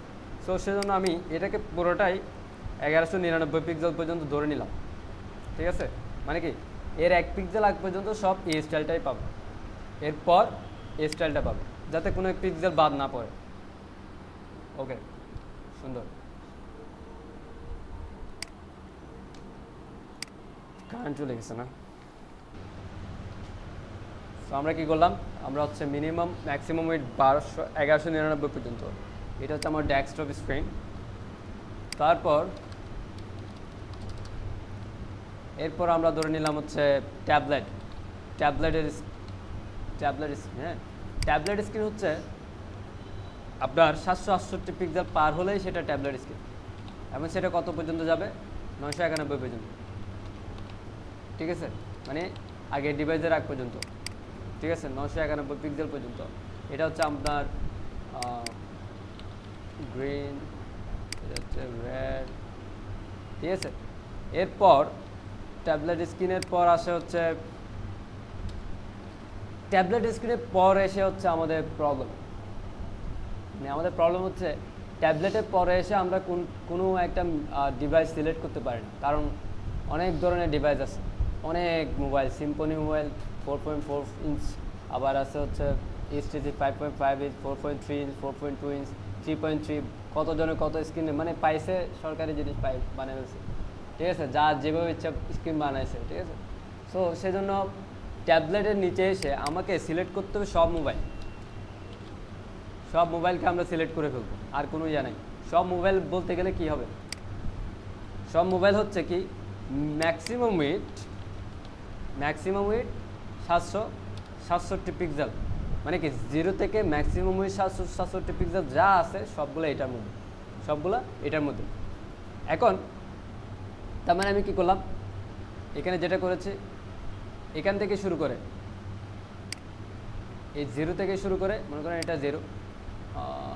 সো সেজন্য আমি এটাকে পুরোটাই 1199 পিক্সেল পর্যন্ত ধরে নিলাম, ঠিক আছে। মানে কি এর 1 পিক্সেল আগ পর্যন্ত সব এই স্টাইলটাই পাবে, এরপর এই স্টাইলটা পাবে, যাতে কোনো এক পিক্সেল বাদ না পড়ে। ওকে, সুন্দর। কারেন্ট চলে গেছে না? তো আমরা কি করলাম, আমরা হচ্ছে মিনিমাম ম্যাক্সিমাম উইডথ 1199 পর্যন্ত, এটা হচ্ছে আমার ডেস্কটপ স্ক্রিন। তারপর এরপর আমরা ধরে নিলাম হচ্ছে ট্যাবলেট স্ক্রিন হচ্ছে আপনার 768 পিক্সেল পার হলেই সেটা ট্যাবলেট স্ক্রিন, এবং সেটা কত পর্যন্ত যাবে, 991 পর্যন্ত। ঠিক আছে, মানে আগে ডিভাইসের আগ পর্যন্ত, ঠিক আছে, 991 পিক্সেল পর্যন্ত। এটা হচ্ছে আপনার গ্রিন, এটা হচ্ছে রেড, ঠিক আছে। এরপর ট্যাবলেট স্ক্রিনের পর আসে হচ্ছে আমাদের প্রবলেম, মানে আমাদের প্রবলেম হচ্ছে ট্যাবলেটের পরে এসে আমরা কোনো একটা ডিভাইস সিলেক্ট করতে পারি না, কারণ অনেক ধরনের ডিভাইস আছে, অনেক মোবাইল, সিম্ফনি মোবাইল 4.4 ইঞ্চ, আবার আছে হচ্ছে HTC 5.5 ইঞ্চ, 4.3 ইঞ্চ, 4.2 ইঞ্চ, 3.3, কতজনের কত স্ক্রিনে মানে পাইছে, সরকারি জিনিস বানিয়ে ফেলছে, ঠিক আছে, যা যেভাবে ইচ্ছা স্ক্রিন বানাইছে, ঠিক আছে। সো সেজন্য ট্যাবলেটের নিচে এসে আমাকে সিলেক্ট করতে হবে সব মোবাইলকে আমরা সিলেক্ট করে ফেলবো, আর কোনো ইয়া নাই। সব মোবাইল বলতে গেলে কি হবে, সব মোবাইল হচ্ছে কি ম্যাক্সিমাম উইডথ 767 পিক্সেল, মানে কি 0 থেকে ম্যাক্সিমাম উইডথ 767 পিক্সেল যা আছে সবগুলো এটার মধ্যে। এখন তার মানে আমি কি করলাম, এখানে যেটা করেছি, এখান থেকে শুরু করে এই 0 থেকে শুরু করে, মনে করেন এটা 0,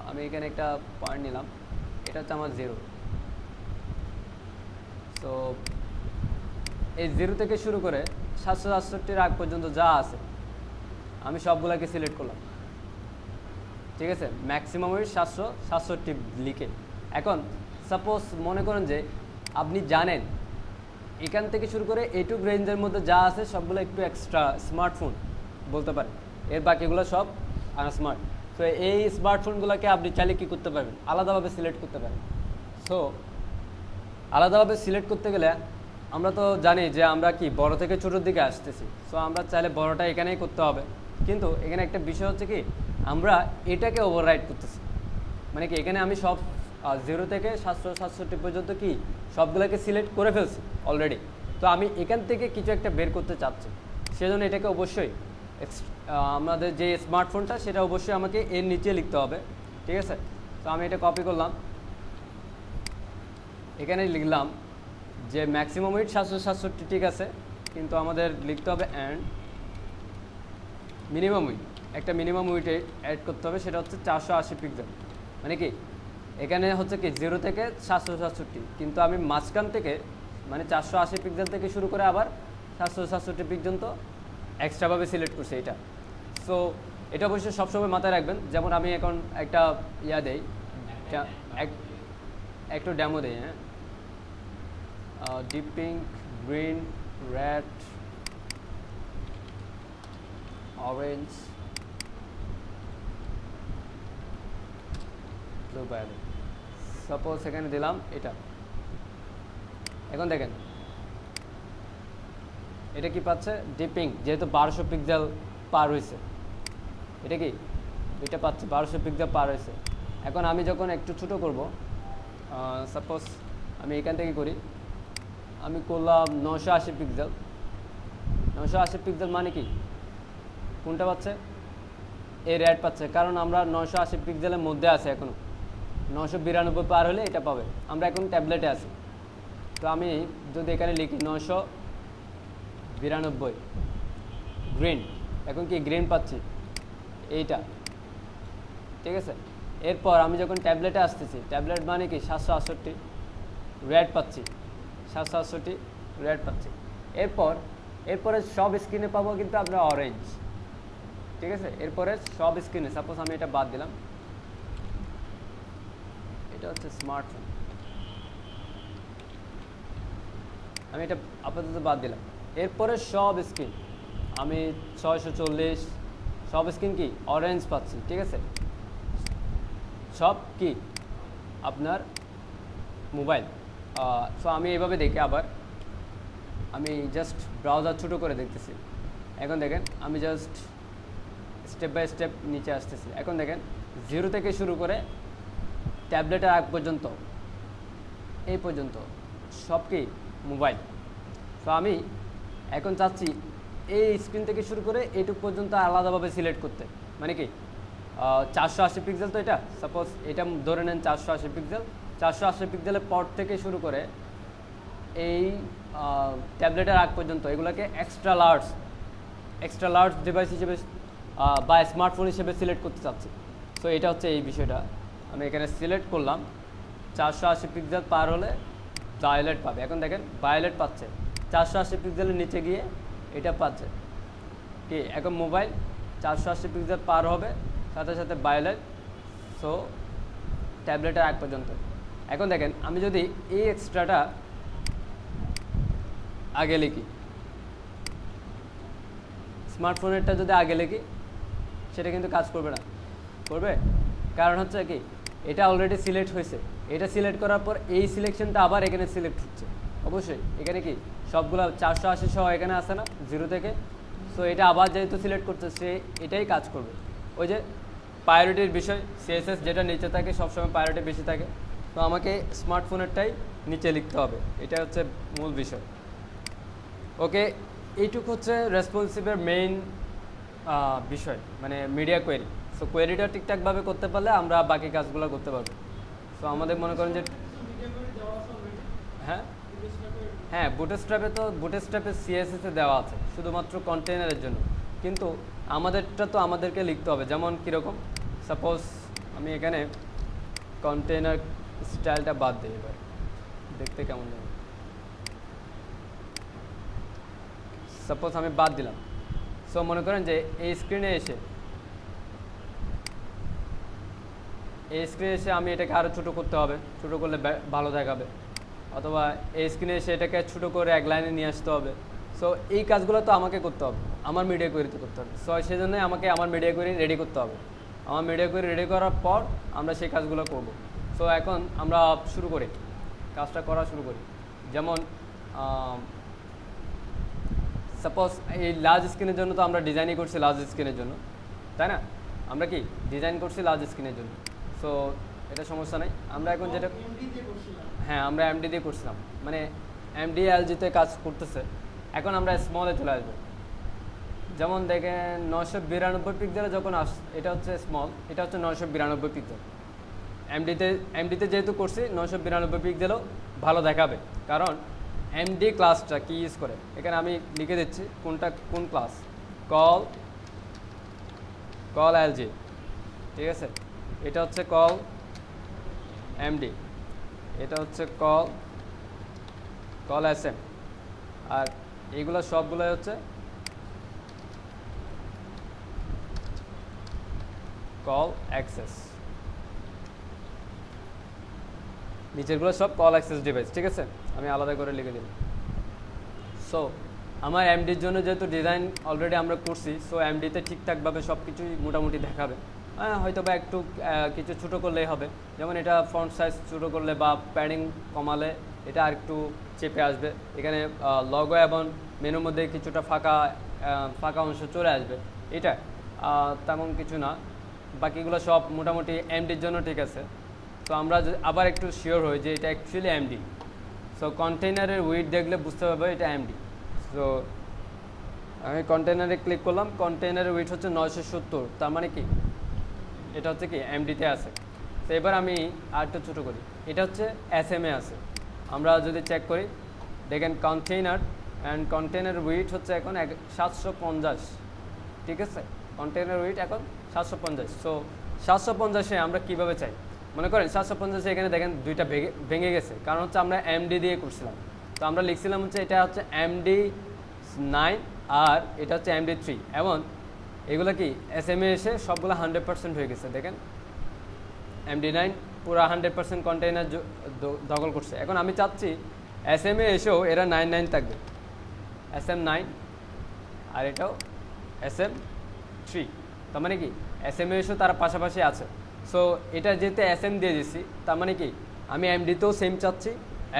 আমি এখানে একটা পয়েন্ট নিলাম, এটা হচ্ছে আমার 0। তো এই 0 থেকে শুরু করে 767 আগ পর্যন্ত যা আছে আমি সবগুলোকে সিলেক্ট করলাম, ঠিক আছে, ম্যাক্সিমাম উইডথ 767 লিখে। এখন সাপোজ মনে করেন যে আপনি জানেন এখান থেকে শুরু করে এইটুক রেঞ্জের মধ্যে যা আছে সবগুলো একটু এক্সট্রা স্মার্টফোন বলতে পারেন, এর বাকিগুলো সব আনস্মার্ট। তো এই স্মার্টফোনগুলোকে আপনি চাইলে কী করতে পারবেন, আলাদাভাবে সিলেক্ট করতে পারেন। সো আলাদাভাবে সিলেক্ট করতে গেলে আমরা তো জানি যে আমরা কি বড় থেকে ছোটোর দিকে আসতেছি, সো আমরা চাইলে বড়টা এখানেই করতে হবে, কিন্তু এখানে একটা বিষয় হচ্ছে কি আমরা এটাকে ওভাররাইড করতেছি, মানে কি এখানে আমি সব 0 থেকে 767 পর্যন্ত কি সবগুলোকে সিলেক্ট করে ফেলছি অলরেডি। তো আমি এখান থেকে কিছু একটা বের করতে চাচ্ছি, সেজন্য এটাকে অবশ্যই আমাদের যে স্মার্টফোনটা সেটা অবশ্যই আমাকে এর নিচে লিখতে হবে, ঠিক আছে। তো আমি এটা কপি করলাম, এখানে লিখলাম যে ম্যাক্সিমাম উইডথ 767, ঠিক আছে, কিন্তু আমাদের লিখতে হবে অ্যান্ড মিনিমাম উইডথ, একটা মিনিমাম উইডথ অ্যাড করতে হবে, সেটা হচ্ছে 480 পিক্সেল। মানে কি এখানে হচ্ছে কি 0 থেকে 767, কিন্তু আমি মাঝখান থেকে মানে 480 পিক্সেল থেকে শুরু করে আবার 767 পর্যন্ত এক্সট্রাভাবে সিলেক্ট করছি এটা। সো এটা অবশ্যই সবসময় মাথায় রাখবেন। যেমন আমি এখন একটা দেই, একটু ডেমো দেই, হ্যাঁ, deep pink, green, red, orange, blue violet, suppose এখানে দিলাম এটা। এখন দেখেন এটা কি পাচ্ছে, ডিপিং, যেহেতু 1200 পিক্সেল পার হয়েছে, এটা কি এটা পাচ্ছে 1200 পিক্সেল পার হয়েছে। এখন আমি যখন একটু ছোটো করব, সাপোজ আমি এখান থেকে করি, আমি করলাম 980 পিক্সেল। 980 পিক্সেল মানে কি কোনটা পাচ্ছে, এই রেড পাচ্ছে, কারণ আমরা 980 পিক্সেলের মধ্যে আছে এখনও, 992 পার হলে এটা পাবে, আমরা এখন ট্যাবলেটে আছি। তো আমি যদি এখানে লিখি 992 গ্রিন, এখন কি গ্রিন পাচ্ছি এইটা, ঠিক আছে। এরপর আমি যখন ট্যাবলেটে আসতেছি, ট্যাবলেট মানে কি 768 রেড পাচ্ছি, 768 রেড পাচ্ছি। এরপরে সব স্ক্রিনে পাবো কিন্তু আমরা অরেঞ্জ, ঠিক আছে। এরপরে সব স্ক্রিনে, সাপোজ আমি এটা বাদ দিলাম, এটা হচ্ছে স্মার্টফোন, আমি এটা আপাতত বাদ দিলাম। এরপরে সব স্ক্রিন আমি 640 সব স্ক্রিন কি অরেঞ্জ পাচ্ছি, ঠিক আছে, সব কি আপনার মোবাইল। সো আমি এইভাবে দেখি, আবার আমি জাস্ট ব্রাউজার ছোটো করে দেখতেছি। এখন দেখেন আমি জাস্ট স্টেপ বাই স্টেপ নিচে আসতেছি। এখন দেখেন 0 থেকে শুরু করে ট্যাবলেটের আগ পর্যন্ত এই পর্যন্ত সব কি মোবাইল। তো আমি এখন চাচ্ছি এই স্ক্রিন থেকে শুরু করে এইটুক পর্যন্ত আলাদাভাবে সিলেক্ট করতে, মানে কি 480 পিক্সেল, তো এটা সাপোজ এটা ধরে নেন 480 পিক্সেল। 480 পিক্সেলের পর থেকে শুরু করে এই ট্যাবলেটের আগ পর্যন্ত এগুলোকে এক্সট্রা লার্জ ডিভাইস হিসেবে বা স্মার্টফোন হিসেবে সিলেক্ট করতে চাচ্ছি। সো এটা হচ্ছে এই বিষয়টা। আমি এখানে সিলেক্ট করলাম, 480 পিক্সেল পার হলে ভায়োলেট পাবে। এখন দেখেন ভায়োলেট পাচ্ছে, 480 পিক্সেলের নিচে গিয়ে এটা পাচ্ছে কি এখন মোবাইল 480 পিক্সেল পার হবে সাথে সাথে ভায়োলেট। সো ট্যাবলেটের আগ পর্যন্ত। এখন দেখেন আমি যদি এই এক্সট্রাটা আগে লিখি, স্মার্টফোনেরটা যদি আগে লিখি সেটা কিন্তু কাজ করবে না, করবে, কারণ হচ্ছে কি এটা অলরেডি সিলেক্ট হয়েছে। এটা সিলেক্ট করার পর এই সিলেকশনটা আবার এখানে সিলেক্ট হচ্ছে, অবশ্যই এখানে কি সবগুলো 480 সহ এখানে আসে না 0 থেকে। সো এটা আবার যেহেতু সিলেক্ট করছে সে এটাই কাজ করবে। ওই যে প্রায়োরিটির বিষয়, সিএসএস যেটা নিচে থাকে সবসময় প্রায়োরিটি বেশি থাকে, তো আমাকে স্মার্টফোনেরটাই নিচে লিখতে হবে, এটা হচ্ছে মূল বিষয়। ওকে, এইটুকু হচ্ছে রেসপন্সিভের মেইন বিষয়, মানে মিডিয়া কোয়েরি। সো কোয়েরিটা ঠিকঠাকভাবে করতে পারলে আমরা বাকি কাজগুলো করতে পারবো। সো আমাদের মনে করেন যে হ্যাঁ বুটস্ট্র্যাপে সিএসএসে দেওয়া আছে শুধুমাত্র কন্টেনারের জন্য, কিন্তু আমাদেরটা তো আমাদেরকে লিখতে হবে। যেমন কীরকম, সাপোজ আমি এখানে কন্টেনার স্টাইলটা বাদ দিই, এবার দেখতে কেমন লাগে। সাপোজ আমি বাদ দিলাম। সো মনে করেন যে এই স্ক্রিনে এসে আমি এটাকে আরও ছোটো করতে হবে, ছোটো করলে ভালো দেখাবে, অথবা এই স্ক্রিনে এসে এটাকে ছোটো করে এক লাইনে নিয়ে আসতে হবে। সো এই কাজগুলো তো আমাকে করতে হবে, আমার মিডিয়া কোয়েরিতে করতে হবে। সো সেই জন্যই আমাকে আমার মিডিয়া কোয়েরি রেডি করতে হবে। আমার মিডিয়া কোয়েরি রেডি করার পর আমরা সেই কাজগুলো করব। সো এখন আমরা কাজটা করা শুরু করি। যেমন সাপোজ এই লার্জ স্ক্রিনের জন্য তো আমরা ডিজাইনই করছি লার্জ স্ক্রিনের জন্য, তাই না? আমরা কি ডিজাইন করছি লার্জ স্ক্রিনের জন্য। সো এটা সমস্যা নেই। আমরা এখন যেটা আমরা এমডি দিয়ে করছিলাম, মানে এমডি এলজিতে কাজ করতেছে। এখন আমরা স্মলে চলে আসবো। যেমন দেখেন 992 পিক্সেলে যখন এটা হচ্ছে স্মল, এটা হচ্ছে 992 পিক্সেল। এমডিতে যেহেতু করছি 992 পিক্সেলও ভালো দেখাবে, কারণ এমডি ক্লাসটা কি ইউজ করে এখানে আমি লিখে দিচ্ছি কোন ক্লাস, কল এলজি, ঠিক আছে। এটা হচ্ছে কল এমডি, এটা হচ্ছে কল এসএম, আর এইগুলো সবগুলোই হচ্ছে কল অ্যাক্সেস। নিচেরগুলো সব কল অ্যাক্সেস ডিভাইস, ঠিক আছে, আমি আলাদা করে লিখে দিলাম। সো আমার এমডির জন্য যেহেতু ডিজাইন অলরেডি আমরা করছি, সো এমডিতে ঠিকঠাকভাবে সব কিছুই মোটামুটি দেখাবে। হয়তো বা একটু কিছু ছোটো করলেই হবে, যেমন এটা ফন্ট সাইজ ছোটো করলে বা প্যাডিং কমালে এটা আর একটু চেপে আসবে। এখানে লগো এবং মেনুর মধ্যে কিছুটা ফাঁকা অংশ চলে আসবে, এটা তেমন কিছু না। বাকিগুলো সব মোটামুটি এমডির জন্য ঠিক আছে। তো আমরা আবার একটু শিওর হই যে এটা অ্যাকচুয়ালি এমডি। সো কন্টেইনারের উইড দেখলে বুঝতে পারবে এটা এমডি। সো আমি কন্টেইনারে ক্লিক করলাম, কন্টেইনারের উইড হচ্ছে 970, তার মানে কি এটা হচ্ছে কি এমডিতে আছে। তো এবার আমি আর একটু ছোটো করি, এটা হচ্ছে এসএমএ আছে। আমরা যদি চেক করি দেখেন কন্টেইনার উইড হচ্ছে এখন 750, ঠিক আছে, কন্টেইনার উইড এখন 750। সো 750-এ আমরা কীভাবে চাই, মনে করেন 750 এখানে দেখেন দুইটা ভেঙে গেছে, কারণ হচ্ছে আমরা এমডি দিয়ে করছিলাম। তো আমরা লিখছিলাম হচ্ছে এটা হচ্ছে MD9 আর এটা হচ্ছে MD3, এবং এগুলো কি এসএমএ এসে সবগুলো 100% হয়ে গেছে। দেখেন MD9 পুরো 100% কন্টেইনার দখল করছে। এখন আমি চাচ্ছি এসএমএ এসেও এরা 99 থাকবে, SM9 আর এটাও SM3। তার মানে কি SM এসও তারা পাশাপাশি আছে। সো এটা যেতে SM দিয়ে দিচ্ছি, তার মানে কি আমি MD-তেও সেম চাচ্ছি,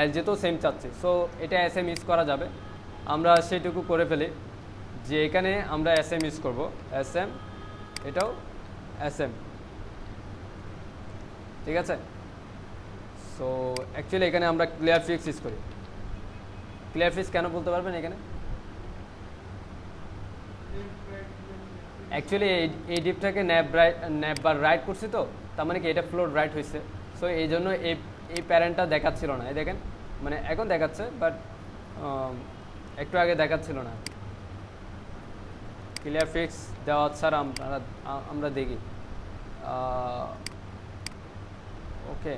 LG-তেও সেম চাচ্ছি। সো এটা SM ইউজ করা যাবে। আমরা সেটুকু করে ফেলি যে এখানে আমরা SM ইউজ করব, SM, এটাও SM, ঠিক আছে। সো অ্যাকচুয়ালি এখানে আমরা ক্লিয়ার ফিক্স ইউজ করি। ক্লিয়ার ফিক্স কেন বলতে পারবেন এখানে? অ্যাকচুয়ালি এই ডিপটাকে ন্যাপ বার রাইট করছি, তো তার মানে কি এটা ফ্লোর রাইট হয়েছে। সো এই জন্য এই প্যারেন্টটা দেখাচ্ছিল না, এই দেখেন, মানে এখন দেখাচ্ছে বাট একটু আগে দেখাচ্ছিল না। ক্লিয়ার ফিক্স দেওয়া ছাড়া আমরা দেখি। ওকে,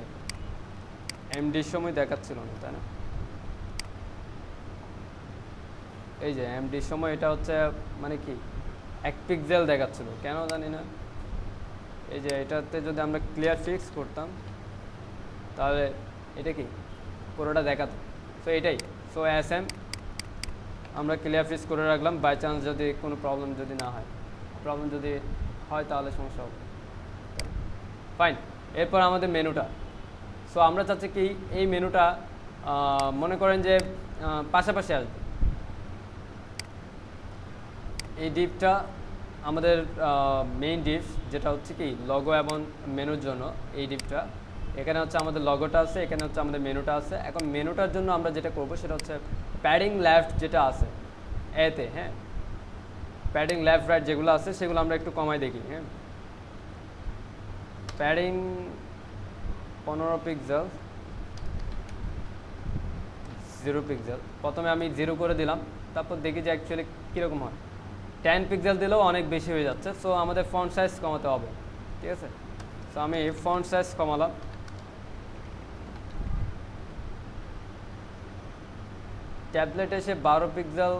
এমডির সময় দেখাচ্ছিল না, তাই না? এই যে এমডির সময় এটা হচ্ছে মানে কি 1 পিক্সেল দেখাচ্ছিল, কেন জানি না। এই যে এটাতে যদি আমরা ক্লিয়ার ফিক্স করতাম তাহলে এটা কি পুরোটা দেখাতো। সো এটাই। সো SM আমরা ক্লিয়ার ফিক্স করে রাখলাম, বাই চান্স যদি কোনো প্রবলেম যদি না হয়, প্রবলেম যদি হয় তাহলে সমস্যা হবে। ফাইন। এরপর আমাদের মেনুটা। সো আমরা চাচ্ছি কি এই মেনুটা মনে করেন যে পাশাপাশি আসবে। এই ডিপটা আমাদের মেইন ডিপ, যেটা হচ্ছে কি লগো এবং মেনুর জন্য এই ডিপটা। এখানে হচ্ছে আমাদের লগোটা আছে, এখানে হচ্ছে আমাদের মেনুটা আছে। এখন মেনুটার জন্য আমরা যেটা করব সেটা হচ্ছে প্যাডিং লেফট যেটা আছে এতে, হ্যাঁ, প্যাডিং লেফট রাইট যেগুলো আছে সেগুলো আমরা একটু কমাই দেখি। হ্যাঁ, প্যাডিং 15 পিক্সেল, 0 পিক্সেল। প্রথমে আমি 0 করে দিলাম, তারপর দেখি যে অ্যাকচুয়ালি কীরকম হয়। 10 পিক্সেল দিলেও অনেক বেশি হয়ে যাচ্ছে। সো আমাদের ফন্ট সাইজ কমাতে হবে, ঠিক আছে। সো আমি ফন্ট সাইজ কমালাম। ট্যাবলেট এসে 12 পিক্সেল,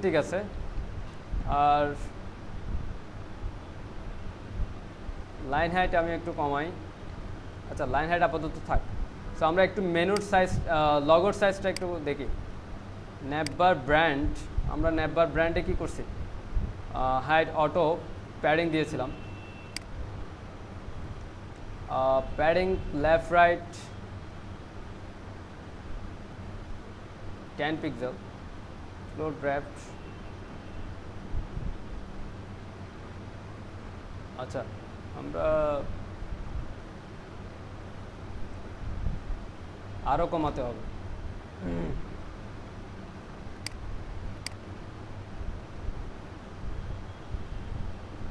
ঠিক আছে। আর লাইন হাইট আমি একটু কমাই। আচ্ছা, লাইন হাইট আপাতত থাক। সো আমরা একটু মেনুর সাইজ, লগোর সাইজটা একটু দেখি। ন্যাপবার ব্র্যান্ড, আমরা ন্যাপবার ব্র্যান্ডে কী করছি, হাইট অটো প্যাডিং দিয়েছিলাম। Padding left right 10 pixel, floor draft. আচ্ছা, আমরা আরও কমাতে হবে।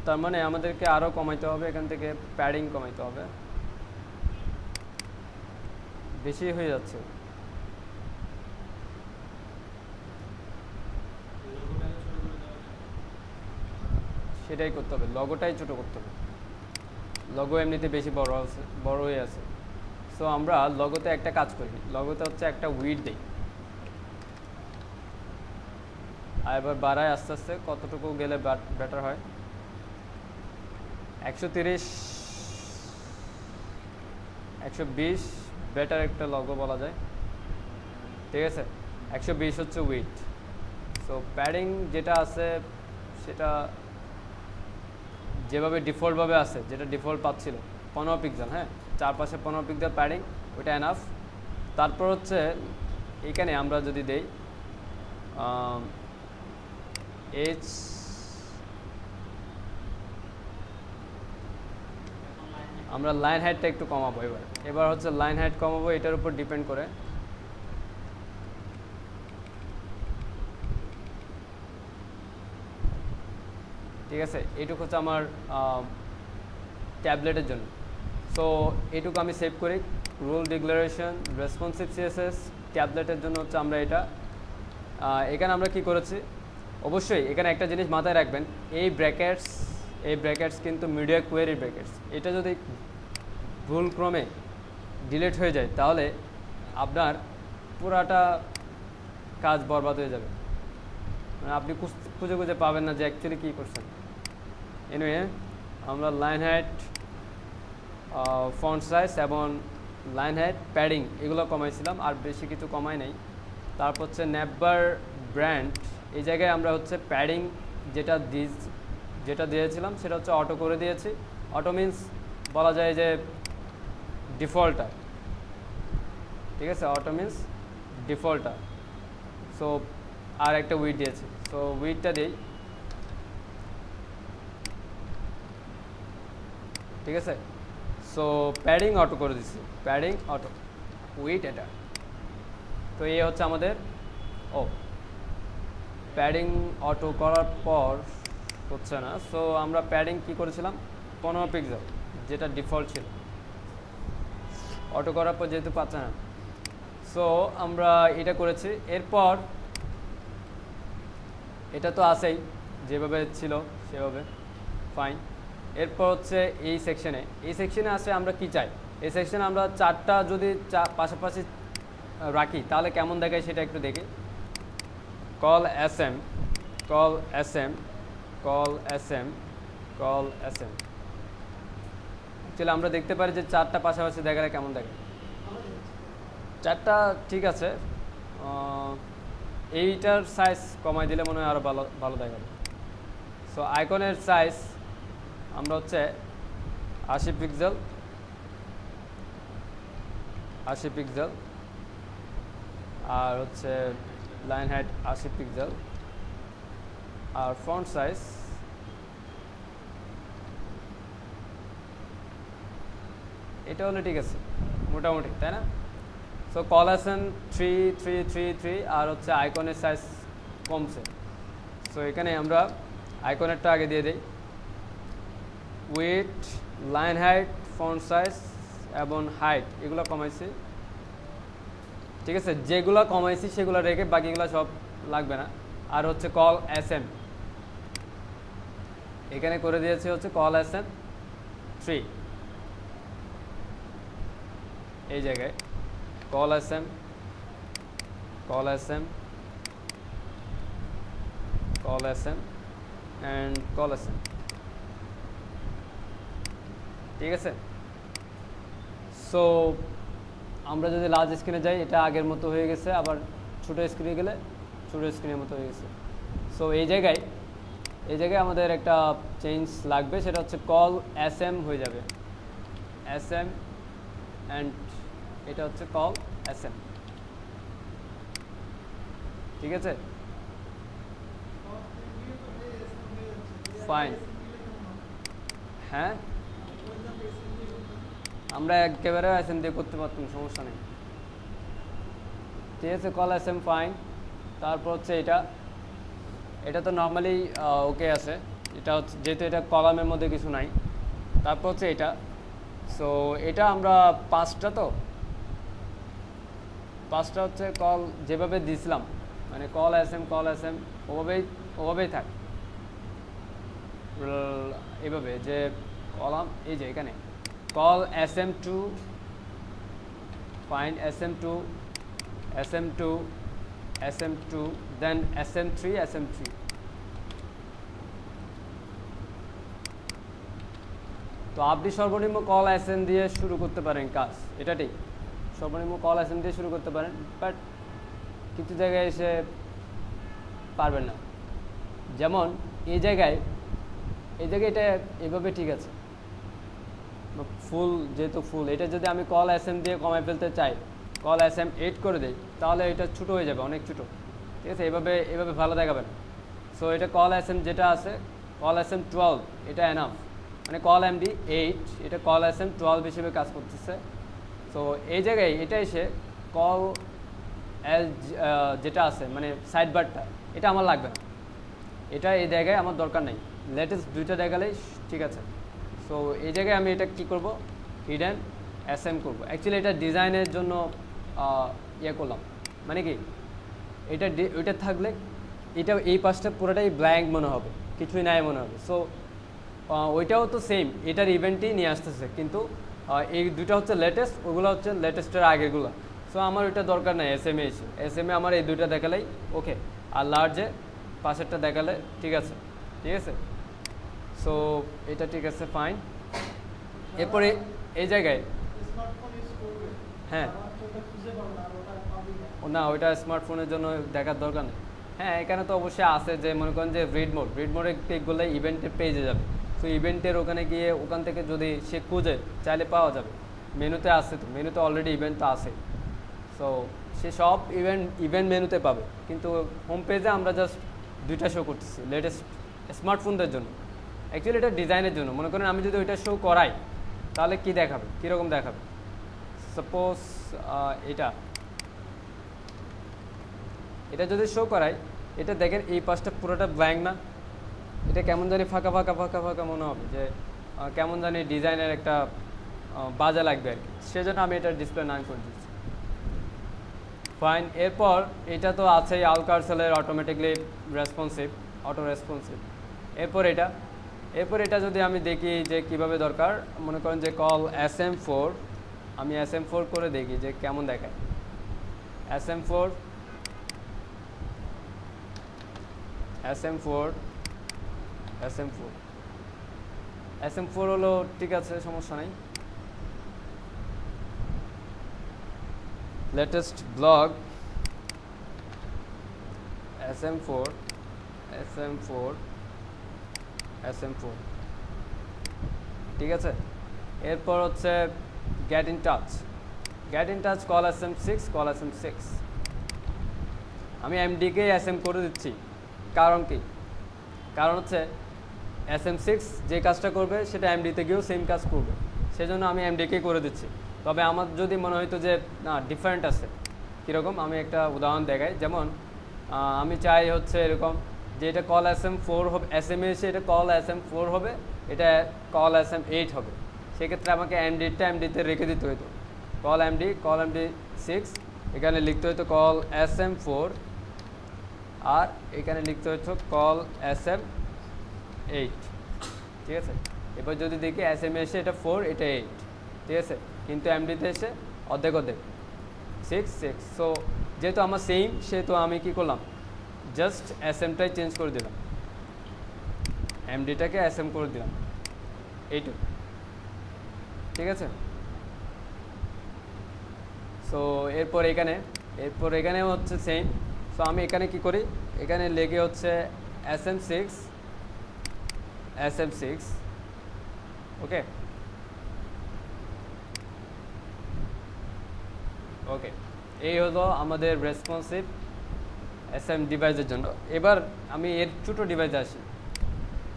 তার মানে আমাদেরকে আরও কমাইতে হবে, এখান থেকে প্যাডিং কমাইতে হবে, বেশি হয়ে যাচ্ছে। সেটাই করতে হবে, লগোটাই ছোটো করতে হবে। লগো এমনিতে বেশি বড় হয়ে আছে। সো আমরা লগোতে একটা কাজ করি, লগোতে হচ্ছে একটা উইডথ দিই। আর এবার বাড়ায় আস্তে আস্তে, কতটুকু গেলে বেটার হয়। 130, 120 বেটার একটা লগো বলা যায়, ঠিক আছে। 120 হচ্ছে উইডথ। সো প্যাডিং যেটা আছে সেটা যেভাবে ডিফল্টভাবে আছে, যেটা ডিফল্ট পাচ্ছিল 15 পিক্সেল, হ্যাঁ, চারপাশে 15 পিক্সেল প্যাডিং, ওইটা এনাফ। তারপর হচ্ছে এখানে আমরা যদি দেই এইচ, আমরা লাইন হাইটটা একটু কমাবো। এবার হচ্ছে লাইন হাইট কমাবো, এটার উপর ডিপেন্ড করে। ঠিক আছে, এইটুকু হচ্ছে আমার ট্যাবলেটের জন্য। সো এইটুকু আমি সেভ করি। রুল ডিক্লারেশন রেসপন্সিভ সিএসএস ট্যাবলেটের জন্য হচ্ছে আমরা এটা। এখানে আমরা কি করেছি, অবশ্যই এখানে একটা জিনিস মাথায় রাখবেন, এই ব্র্যাকেটস কিন্তু মিডিয়া কোয়েরি ব্র্যাকেটস। এটা যদি ভুলক্রমে ডিলিট হয়ে যায় তাহলে আপনার পুরাটা কাজ বরবাদ হয়ে যাবে, মানে আপনি খুঁজে খুঁজে পাবেন না যে অ্যাকচুয়ালি কী করছেন। এনিওয়ে, আমরা লাইন হাইট, ফন্ট সাইজ এবং লাইন হাইট, প্যাডিং এগুলো কমাইছিলাম, আর বেশি কিছু কমাই নাই। তারপর হচ্ছে নেভার ব্র্যান্ড, এই জায়গায় আমরা হচ্ছে প্যাডিং যেটা দিয়েছিলাম সেটা হচ্ছে অটো করে দিয়েছি। অটো মিন্স বলা যায় যে ডিফল্টার, ঠিক আছে, অটো মিন্স ডিফল্টার। সো আর একটা উইড দিয়েছি, সো উইডটা দিই, ঠিক আছে। সো প্যাডিং অটো করে দিচ্ছি, প্যাডিং অটো, উইড এটা। তো এই হচ্ছে আমাদের প্যাডিং অটো করার পর হচ্ছে না। সো আমরা প্যাডিং কি করেছিলাম, 15 পিক্সেল যেটা ডিফল্ট ছিল, অটো করার পর যেহেতু পাচ্ছে না, সো আমরা এটা করেছি। এরপর এটা তো আছেই, যেভাবে ছিল সেভাবে, ফাইন। এরপর হচ্ছে এই সেকশনে আসে আমরা কি চাই। এই সেকশনে আমরা চারটা যদি পাশাপাশি রাখি তাহলে কেমন দেখায় সেটা একটু দেখি। Col S M, col S M, col S M, col S M. Actually আমরা দেখতে পারি যে চারটা পাশাপাশি দেখালে কেমন দেখে। চারটা ঠিক আছে, এইটার সাইজ কমাই দিলে মনে হয় আরও ভালো দেখাবে। সো আইকনের সাইজ আমরা হচ্ছে 80 পিক্সেল, 80 পিক্সেল, আর হচ্ছে লাইন হাইট 80 পিক্সেল, আর ফন্ট সাইজ এটা হলে ঠিক আছে মোটামুটি, তাই না? সো কলাসন 3 আর হচ্ছে আইকনের সাইজ কমছে। সো এখানে আমরা আইকনেরটা আগে দিয়ে দিই, weed, line height, font size এবং হাইট এগুলো কমাইছি, ঠিক আছে। যেগুলো কমাইছি সেগুলো রেখে বাকিগুলো সব লাগবে না। আর হচ্ছে কল এস এম এখানে করে দিয়েছি হচ্ছে কল এস এম 3, এই জায়গায় col S M, col S M, col S M and col S M, ঠিক আছে। সো আমরা যদি লার্জ স্ক্রিনে যাই এটা আগের মতো হয়ে গেছে, আবার ছোটো স্ক্রিনে গেলে ছোটো স্ক্রিনের মতো হয়ে গেছে। সো এই জায়গায় আমাদের একটা চেঞ্জ লাগবে, সেটা হচ্ছে কল এস এম হয়ে যাবে, এস এম অ্যান্ড এটা হচ্ছে কল এস এম, ঠিক আছে, ফাইন। হ্যাঁ, আমরা একেবারে এস এম দিয়ে করতে পারতাম, সমস্যা নেই, ঠিক আছে। Call S am fine. তারপর হচ্ছে এটা তো নর্মালি ওকে আছে, এটা হচ্ছে যেহেতু এটা কলামের মধ্যে কিছু নাই। তারপর হচ্ছে এটা, সো এটা আমরা পাঁচটা হচ্ছে কল যেভাবে দিয়েছিলাম, মানে কল এস এম ওভাবেই থাক, এভাবে যে কলাম, এই যে এখানে col S M two, fine S M two, S M two, S M two, then S M three, S M three. তো আপনি সর্বনিম্ন কল এস এম দিয়ে শুরু করতে পারেন কাজ, এটা ঠিক, সর্বনিম্ন কল এস এম দিয়ে শুরু করতে পারেন, বাট কিছু জায়গায় এসে পারবেন না। যেমন এই জায়গায় এটা এভাবে ঠিক আছে, ফুল, যেহেতু ফুল, এটা যদি আমি কল এস এম দিয়ে কমায় ফেলতে চাই, কল এস এম 8 করে দিই, তাহলে এটা ছোটো হয়ে যাবে, অনেক ছোটো, ঠিক আছে, এভাবে ভালো দেখাবে না। সো এটা কল এস এম যেটা আছে, কল এস এম 12, এটা এনাফ, মানে কল এমডি 8, এটা কল এস এম 12 হিসেবে কাজ করতেছে। সো এই জায়গায় এটা এসে কল এল যেটা আছে মানে সাইড বারটা, এটা আমার লাগবে না, এটা এই জায়গায় আমার দরকার নেই, লেটেস্ট দুইটা দেখালেই ঠিক আছে। সো এই জায়গায় আমি এটা কি করব, হিডেন এস এম করবো। অ্যাকচুয়ালি এটা ডিজাইনের জন্য ইয়ে করলাম, মানে কি ওইটা থাকলে এটা এই পাশটা পুরোটাই ব্ল্যাঙ্ক মনে হবে, কিছুই নাই মনে হবে। সো ওইটাও তো সেম, এটার ইভেন্টই নিয়ে আসতেছে, কিন্তু এই দুটো হচ্ছে লেটেস্ট, ওগুলো হচ্ছে লেটেস্টের আগেরগুলো। সো আমার ওইটা দরকার নেই, এস এম এ আমার এই দুইটা দেখালেই ওকে, আর লার্জে পাশেরটা দেখালে ঠিক আছে, ঠিক আছে। সো এটা ঠিক আছে, ফাইন। এরপরে এই জায়গায় হ্যাঁ না, ওইটা স্মার্টফোনের জন্য দেখার দরকার নেই। হ্যাঁ, এখানে তো অবশ্যই আছে যে মনে করেন যে রিড মোডে ক্লিক করলে ইভেন্টের পেজে যাবে। তো ইভেন্টের ওখানে গিয়ে ওখান থেকে যদি সে খুঁজে চাইলে পাওয়া যাবে। মেনুতে আছে, তো মেনুতে অলরেডি ইভেন্ট তো আছে। সো সে সব ইভেন্ট মেনুতে পাবে, কিন্তু হোম পেজে আমরা জাস্ট দুইটা শো করতেছি লেটেস্ট স্মার্টফোনদের জন্য। অ্যাকচুয়ালি এটা ডিজাইনের জন্য। মনে করেন আমি যদি ওইটা শো করাই তাহলে কি দেখাবে, কীরকম দেখাবে? সাপোজ এটা যদি শো করাই, এটা দেখেন এই পাশটা পুরোটা ব্ল্যাঙ্ক না? এটা কেমন জানি ফাঁকা ফাঁকা ফাঁকা ফাঁকা মনে হবে, যে কেমন জানি ডিজাইনের একটা বাজে লাগবে আর কি। সেজন্য আমি এটা ডিসপ্লে নান করে দিচ্ছি। ফাইন। এরপর এটা তো আছেই আলকারসেলের অটোমেটিকলি অটো রেসপন্সিভ। এরপর এটা যদি আমি দেখি যে কিভাবে দরকার, মনে করেন যে কল SM4, আমি SM4 করে দেখি যে কেমন দেখায়। SM4 হলো, ঠিক আছে, সমস্যা নেই। লেটেস্ট ব্লগ SM4 ঠিক আছে। এরপর হচ্ছে get in touch call SM6 আমি MD-কে SM করে দিচ্ছি। কারণ কি? কারণ হচ্ছে SM6 যে কাজটা করবে সেটা MD-তে গিয়েও সেম কাজ করবে, সেজন্য আমি MD-কে করে দিচ্ছি। তবে আমার যদি মনে হইতো যে না, ডিফারেন্ট আছে, কীরকম আমি একটা উদাহরণ দেখাই। যেমন আমি চাই হচ্ছে এরকম যে এটা কল SM4 হবে, SM এসে এটা কল SM4 হবে, এটা কল SM8 হবে। সেক্ষেত্রে আমাকে MD-তে রেখে দিতে হইতো কল MD6, এখানে লিখতে হইতো কল SM4, আর এখানে লিখতে হইতো কল SM8, ঠিক আছে। এবার যদি দেখি SM এসে এটা 4, এটা 8, ঠিক আছে, কিন্তু MD-তে এসে অর্ধেক 6। সো যেহেতু আমার সেম, সেহেতু আমি কি করলাম, জাস্ট SM-টাই চেঞ্জ করে দিলাম, MD-টাকে SM করে দিলাম, এইটুকু, ঠিক আছে। সো এরপর এখানে হচ্ছে সেম। সো আমি এখানে কি করি, এখানে লেগে হচ্ছে SM6 ওকে। এই হলো আমাদের রেসপন্সিভ SM ডিভাইসের জন্য। এবার আমি এর ছোটো ডিভাইসে আসি।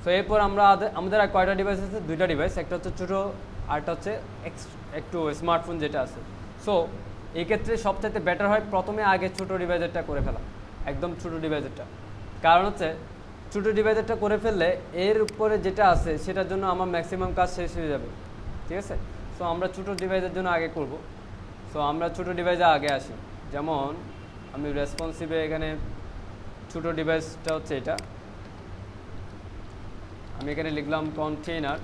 সো এরপর আমাদের আর কয়টা ডিভাইস আছে? দুইটা ডিভাইস, একটা হচ্ছে ছোটো, আরটা হচ্ছে একটু স্মার্টফোন যেটা আছে। সো এই ক্ষেত্রে সবচাইতে বেটার হয় প্রথমে আগে ছোটো ডিভাইসেরটা করে ফেলা, একদম ছোটো ডিভাইসেরটা। কারণ হচ্ছে ছোটো ডিভাইসেরটা করে ফেললে এর উপরে যেটা আছে সেটার জন্য আমার ম্যাক্সিমাম কাজ শেষ হয়ে যাবে, ঠিক আছে। সো আমরা ছোটো ডিভাইসের জন্য আগে করব। সো আমরা ছোটো ডিভাইসে আগে আসি। যেমন আমি রেসপন্সিভে এখানে ছোটো ডিভাইসটা হচ্ছে এটা, আমি এখানে লিখলাম কন্টেইনার।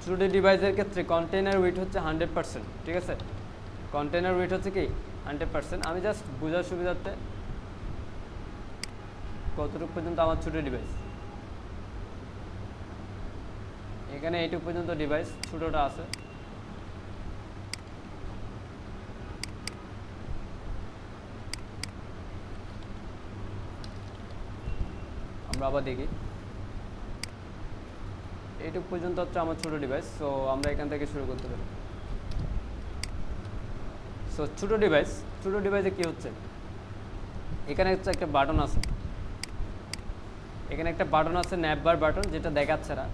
ছোটো ডিভাইসের ক্ষেত্রে কন্টেইনার উইথ হচ্ছে 100%, ঠিক আছে। কন্টেইনার উইথ হচ্ছে কি 100%। আমি জাস্ট বোঝার সুবিধার্থে কতটুকু পর্যন্ত আমার ছোটো ডিভাইস, এখানে এইটুকু পর্যন্ত ডিভাইস ছোটোটা আছে। আমরা আবার দেখি, এইটুকু পর্যন্ত হচ্ছে আমার ছোটো ডিভাইস। সো আমরা এখান থেকে শুরু করতে পারি। সো ছোটো ডিভাইসে কী হচ্ছে, এখানে হচ্ছে একটা বাটন আছে, ন্যাপবার বাটন, যেটা দেখাচ্ছে না।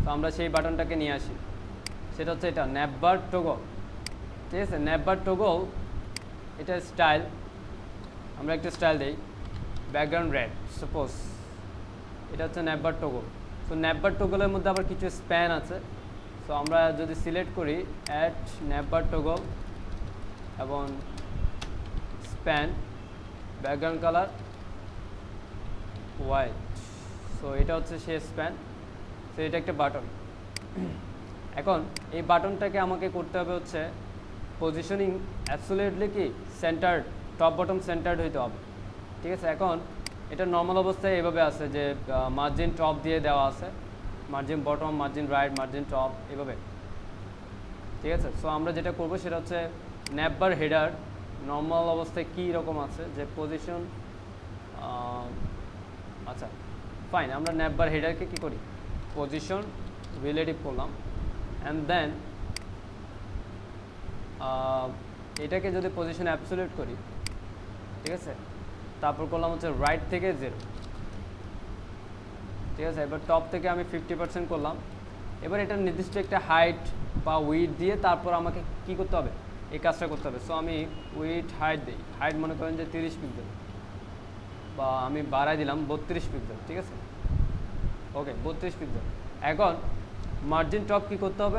তো আমরা সেই বাটনটাকে নিয়ে আসি, সেটা হচ্ছে এটা ন্যাপবার টগল, ঠিক আছে। ন্যাপবার টগল, এটা স্টাইল, আমরা একটা স্টাইল দিই, ব্যাকগ্রাউন্ড রেড সাপোজ, এটা হচ্ছে ন্যাপবার টগল। তো ন্যাপবার টগলের মধ্যে আবার কিছু স্প্যান আছে। সো আমরা যদি সিলেক্ট করি অ্যাড ন্যাপবার টগল এবং span, background colour white, so এটা হচ্ছে সে স্প্যান। সো এটা একটা বাটন। এখন এই বাটনটাকে আমাকে করতে হবে হচ্ছে পজিশনিং অ্যাবসোলিউটলি কি সেন্টার্ড, টপ বটম সেন্টার্ড হইতে হবে, ঠিক আছে। এখন এটা নর্মাল অবস্থায় এভাবে আছে যে মার্জিন টপ দিয়ে দেওয়া আছে, margin bottom, margin right, margin top, এভাবে, ঠিক আছে। সো আমরা যেটা করবো সেটা হচ্ছে ন্যাপবার হেডার নর্মাল অবস্থায় কী রকম আছে যে পজিশন, আচ্ছা ফাইন, আমরা ন্যাপবার হেডারকে কী করি, পজিশন রিলেটিভ করলাম, অ্যান্ড দেন এটাকে যদি পজিশন অ্যাবসলিউট করি, ঠিক আছে, তারপর করলাম হচ্ছে রাইট থেকে 0, ঠিক আছে। এবার টপ থেকে আমি 50% করলাম। এবার এটা নির্দিষ্ট একটা হাইট বা উইথ দিয়ে তারপর আমাকে কি করতে হবে, এই কাজটা করতে হবে। সো আমি উইথ হাইট দিই, হাইট মনে করেন যে 30 পিক্সেল, বা আমি বাড়াই দিলাম 32 পিক্সেল, ঠিক আছে, ওকে 32 পিক্সেল। এখন মার্জিন টপ কি করতে হবে,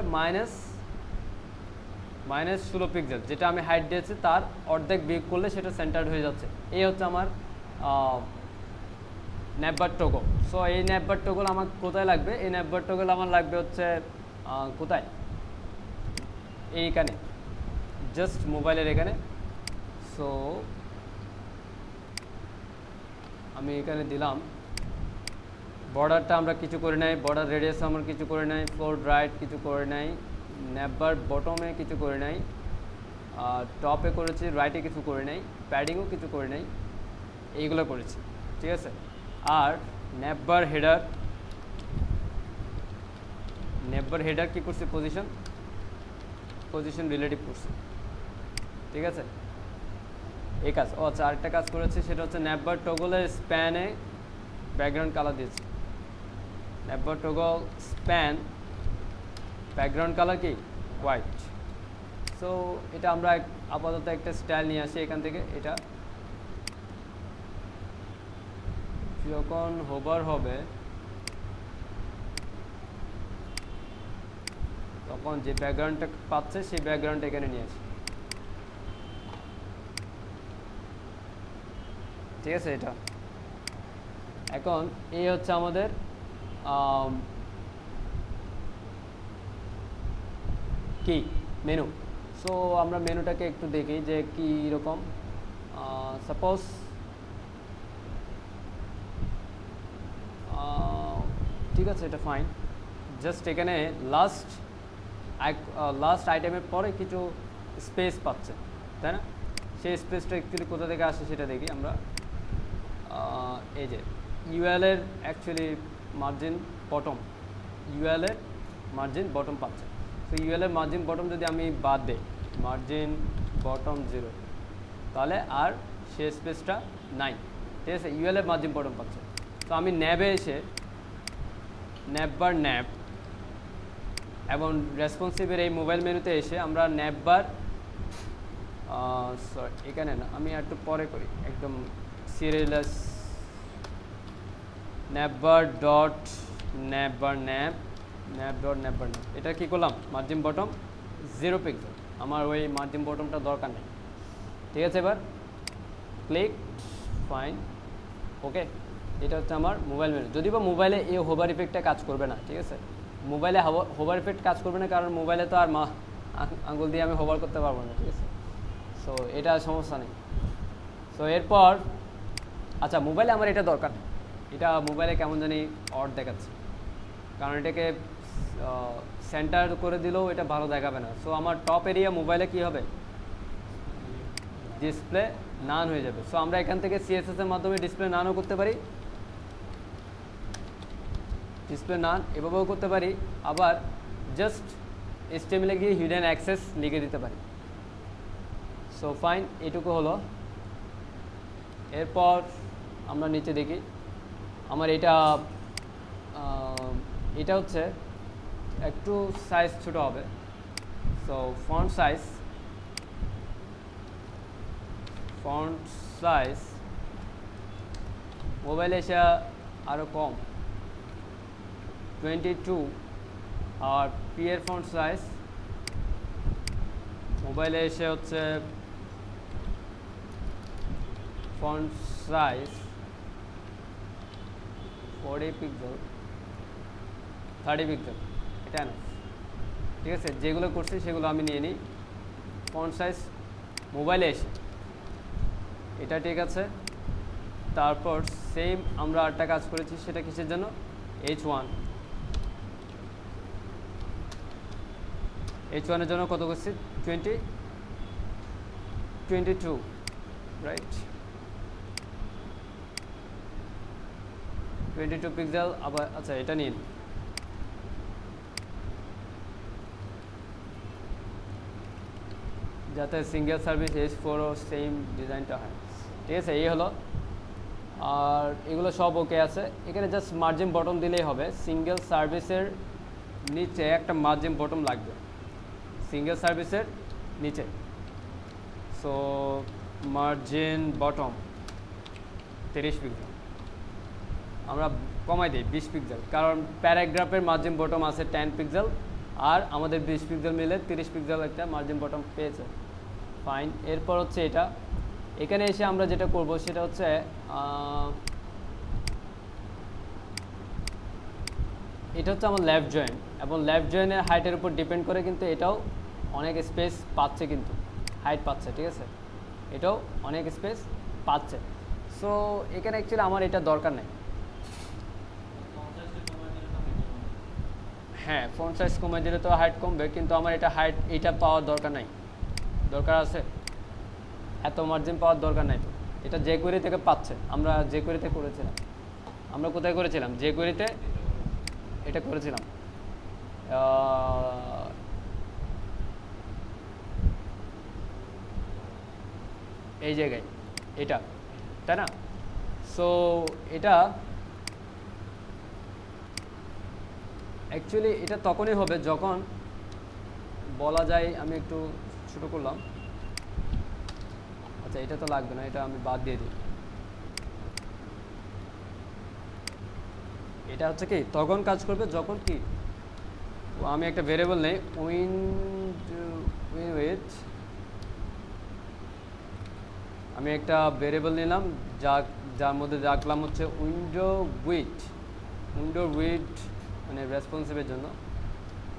-16 পিক্সেল, যেটা আমি হাইট দিয়েছি তার অর্ধেক বিয়োগ করলে সেটা সেন্টার্ড হয়ে যাচ্ছে। এই হচ্ছে আমার ন্যাপবার টগল। সো এই ন্যাপবার টগল আমার কোথায় লাগবে, এই ন্যাপবার টগল আমার লাগবে হচ্ছে কোথায়, এইখানে, জাস্ট মোবাইলের এখানে। সো আমি এখানে দিলাম, বর্ডারটা আমরা কিছু করে নাই, বর্ডার রেডিয়াস আমরা কিছু করে নাই, ফ্লোর রাইট কিছু করে নাই, ন্যাপবার বটমে কিছু করে নাই, টপে করেছি, রাইটে কিছু করে নাই, প্যাডিংও কিছু করে নাই, এইগুলো করেছি, ঠিক আছে। আর ন্যাপবার হেডার কি করছি, পজিশন রিলেটিভ করছি, ঠিক আছে, এই কাজ। ও আচ্ছা, আরেকটা কাজ করেছি, সেটা হচ্ছে ন্যাপবার টগলের স্প্যানে ব্যাকগ্রাউন্ড কালার দিয়েছি, ন্যাপবার টগল স্প্যান ব্যাকগ্রাউন্ড কালার কি হোয়াইট। সো এটা আমরা আপাতত একটা স্টাইল নিয়ে আসি এখান থেকে। এটা যখন হোভার হবে তখন যে ব্যাকগ্রাউন্ডটা পাচ্ছে সেই ব্যাকগ্রাউন্ড এখানে নিয়ে আসি, ঠিক আছে। এটা এখন এই হচ্ছে আমাদের কি মেনু। সো আমরা মেনুটাকে একটু দেখি যে কি রকম। সাপোজ ঠিক আছে, এটা ফাইন। জাস্ট এখানে লাস্ট আইটেমের পরে কিছু স্পেস পাচ্ছে, তাই না? সেই স্পেসটা অ্যাকচুয়ালি কোথা থেকে আসে সেটা দেখি আমরা। এই যে ইউএলের অ্যাকচুয়ালি মার্জিন বটম পাচ্ছে। তো ইউএলের মার্জিন বটম যদি আমি বাদ দিই, মার্জিন বটম 0, তাহলে আর সে স্পেসটা নাই, ঠিক আছে। ইউএলের মার্জিন বটম পাচ্ছে। তো আমি ন্যাবে এসে ন্যাপবার এবং রেসপন্সিভের এই মোবাইল মেনুতে এসে আমরা ন্যাপবার সরি এখানে না, আমি একটু পরে করি, একদম সিরিয়াস ন্যাপবার এটা কি করলাম, মার্জিন বটম 0 পিক্সেল। আমার ওই মার্জিন বটমটা দরকার নেই, ঠিক আছে। এবার ক্লিক, ফাইন, ওকে। এটা হচ্ছে আমার মোবাইল মেনু। যদি বা মোবাইলে এই হোভার ইফেক্টটা কাজ করবে না, ঠিক আছে। মোবাইলে হোভার ইফেক্ট কাজ করবে না, কারণ মোবাইলে তো আর আঙ্গুল দিয়ে আমি হোভার করতে পারবো না, ঠিক আছে। সো এটা সমস্যা নেই। সো এরপর আচ্ছা, মোবাইলে আমার এটা দরকার নেই, এটা মোবাইলে কেমন জানি অড দেখাচ্ছে, কারণ এটাকে সেন্টার করে দিলেও এটা ভালো দেখাবে না। সো আমার টপ এরিয়া মোবাইলে কি হবে, ডিসপ্লে নান হয়ে যাবে। সো আমরা এখান থেকে সিএসএস এর মাধ্যমে ডিসপ্লে নানও করতে পারি, ডিসপ্লে নান এভাবেও করতে পারি, আবার জাস্ট HTML গিয়ে হিডেন অ্যাক্সেস লিখে দিতে পারি। সো ফাইন, এটুকু হলো। এরপর আমরা নিচে দেখি, আমার এটা হচ্ছে একটু সাইজ ছোট হবে। সো ফন্ট সাইজ মোবাইলে এসে আরও কম, 22, আর পিএর ফন্ট সাইজ মোবাইলে এসে হচ্ছে ফন্ট সাইজ 40 পিক্সেল, 30 পিক্সেল, এটা না, ঠিক আছে। যেগুলো করছি সেগুলো আমি নিয়ে নিই। ফন্ট সাইজ মোবাইলে এসে এটা ঠিক আছে। তারপর সেম আমরা আরেকটা কাজ করেছি, সেটা কিসের জন্য, H1 এর জন্য কত করছি, 20, 22, right? 22 পিক্সেল। আবার আচ্ছা এটা নিন, যাতে সিঙ্গেল সার্ভিস H4 ও সেম ডিজাইনটা হয়, ঠিক আছে? এই হলো, আর এগুলো সব ওকে আছে। এখানে জাস্ট মার্জিন বটম দিলেই হবে। সিঙ্গেল সার্ভিসের নিচে একটা মার্জিন বটম লাগবে, সিঙ্গেল সার্ভিসের নিচে। সো মার্জিন বটম 30 পিক্সেল, আমরা কমাই দিই 20 পিক্সেল, কারণ প্যারাগ্রাফের মার্জিন বটম আছে 10 পিক্সেল, আর আমাদের 20 পিক্সেল মিলে 30 পিক্সেল একটা মার্জিন বটম পেয়েছে। ফাইন। এরপর হচ্ছে এটা, এখানে এসে আমরা যেটা করব সেটা হচ্ছে এটা হচ্ছে আমার লেফট জয়েন্ট, এবং লেফট জয়েন্টের হাইটের উপর ডিপেন্ড করে কিন্তু এটাও অনেক স্পেস পাচ্ছে, কিন্তু হাইট পাচ্ছে, ঠিক আছে? এটাও অনেক স্পেস পাচ্ছে। সো এখানে অ্যাকচুয়ালি আমার এটা দরকার নেই। হ্যাঁ, ফন্ট সাইজ কমিয়ে দিলে তো হাইট কমবে, কিন্তু আমার এটা হাইট এইটা পাওয়ার দরকার নাই। দরকার আছে? এত মার্জিন পাওয়ার দরকার নাই তো। এটা যে কোয়েরি থেকে পাচ্ছে, আমরা যে কোয়েরিতে করেছিলাম। আমরা কোথায় করেছিলাম? যে কোয়েরিতে এটা করেছিলাম, এই জায়গায় এটা, তাই না? সো এটা অ্যাকচুয়ালি এটা তখনই হবে যখন বলা যায়, আমি একটু ছোটো করলাম, আচ্ছা এটা তো লাগবে না, এটা আমি বাদ দিয়ে দিই। এটা হচ্ছে কি তখন কাজ করবে যখন কি আমি একটা ভেরিয়েবল নেই, উইথ, আমি একটা ভেরিয়েবল নিলাম যার মধ্যে রাখলাম হচ্ছে উইন্ডো উইথ মানে রেসপন্সিভের জন্য।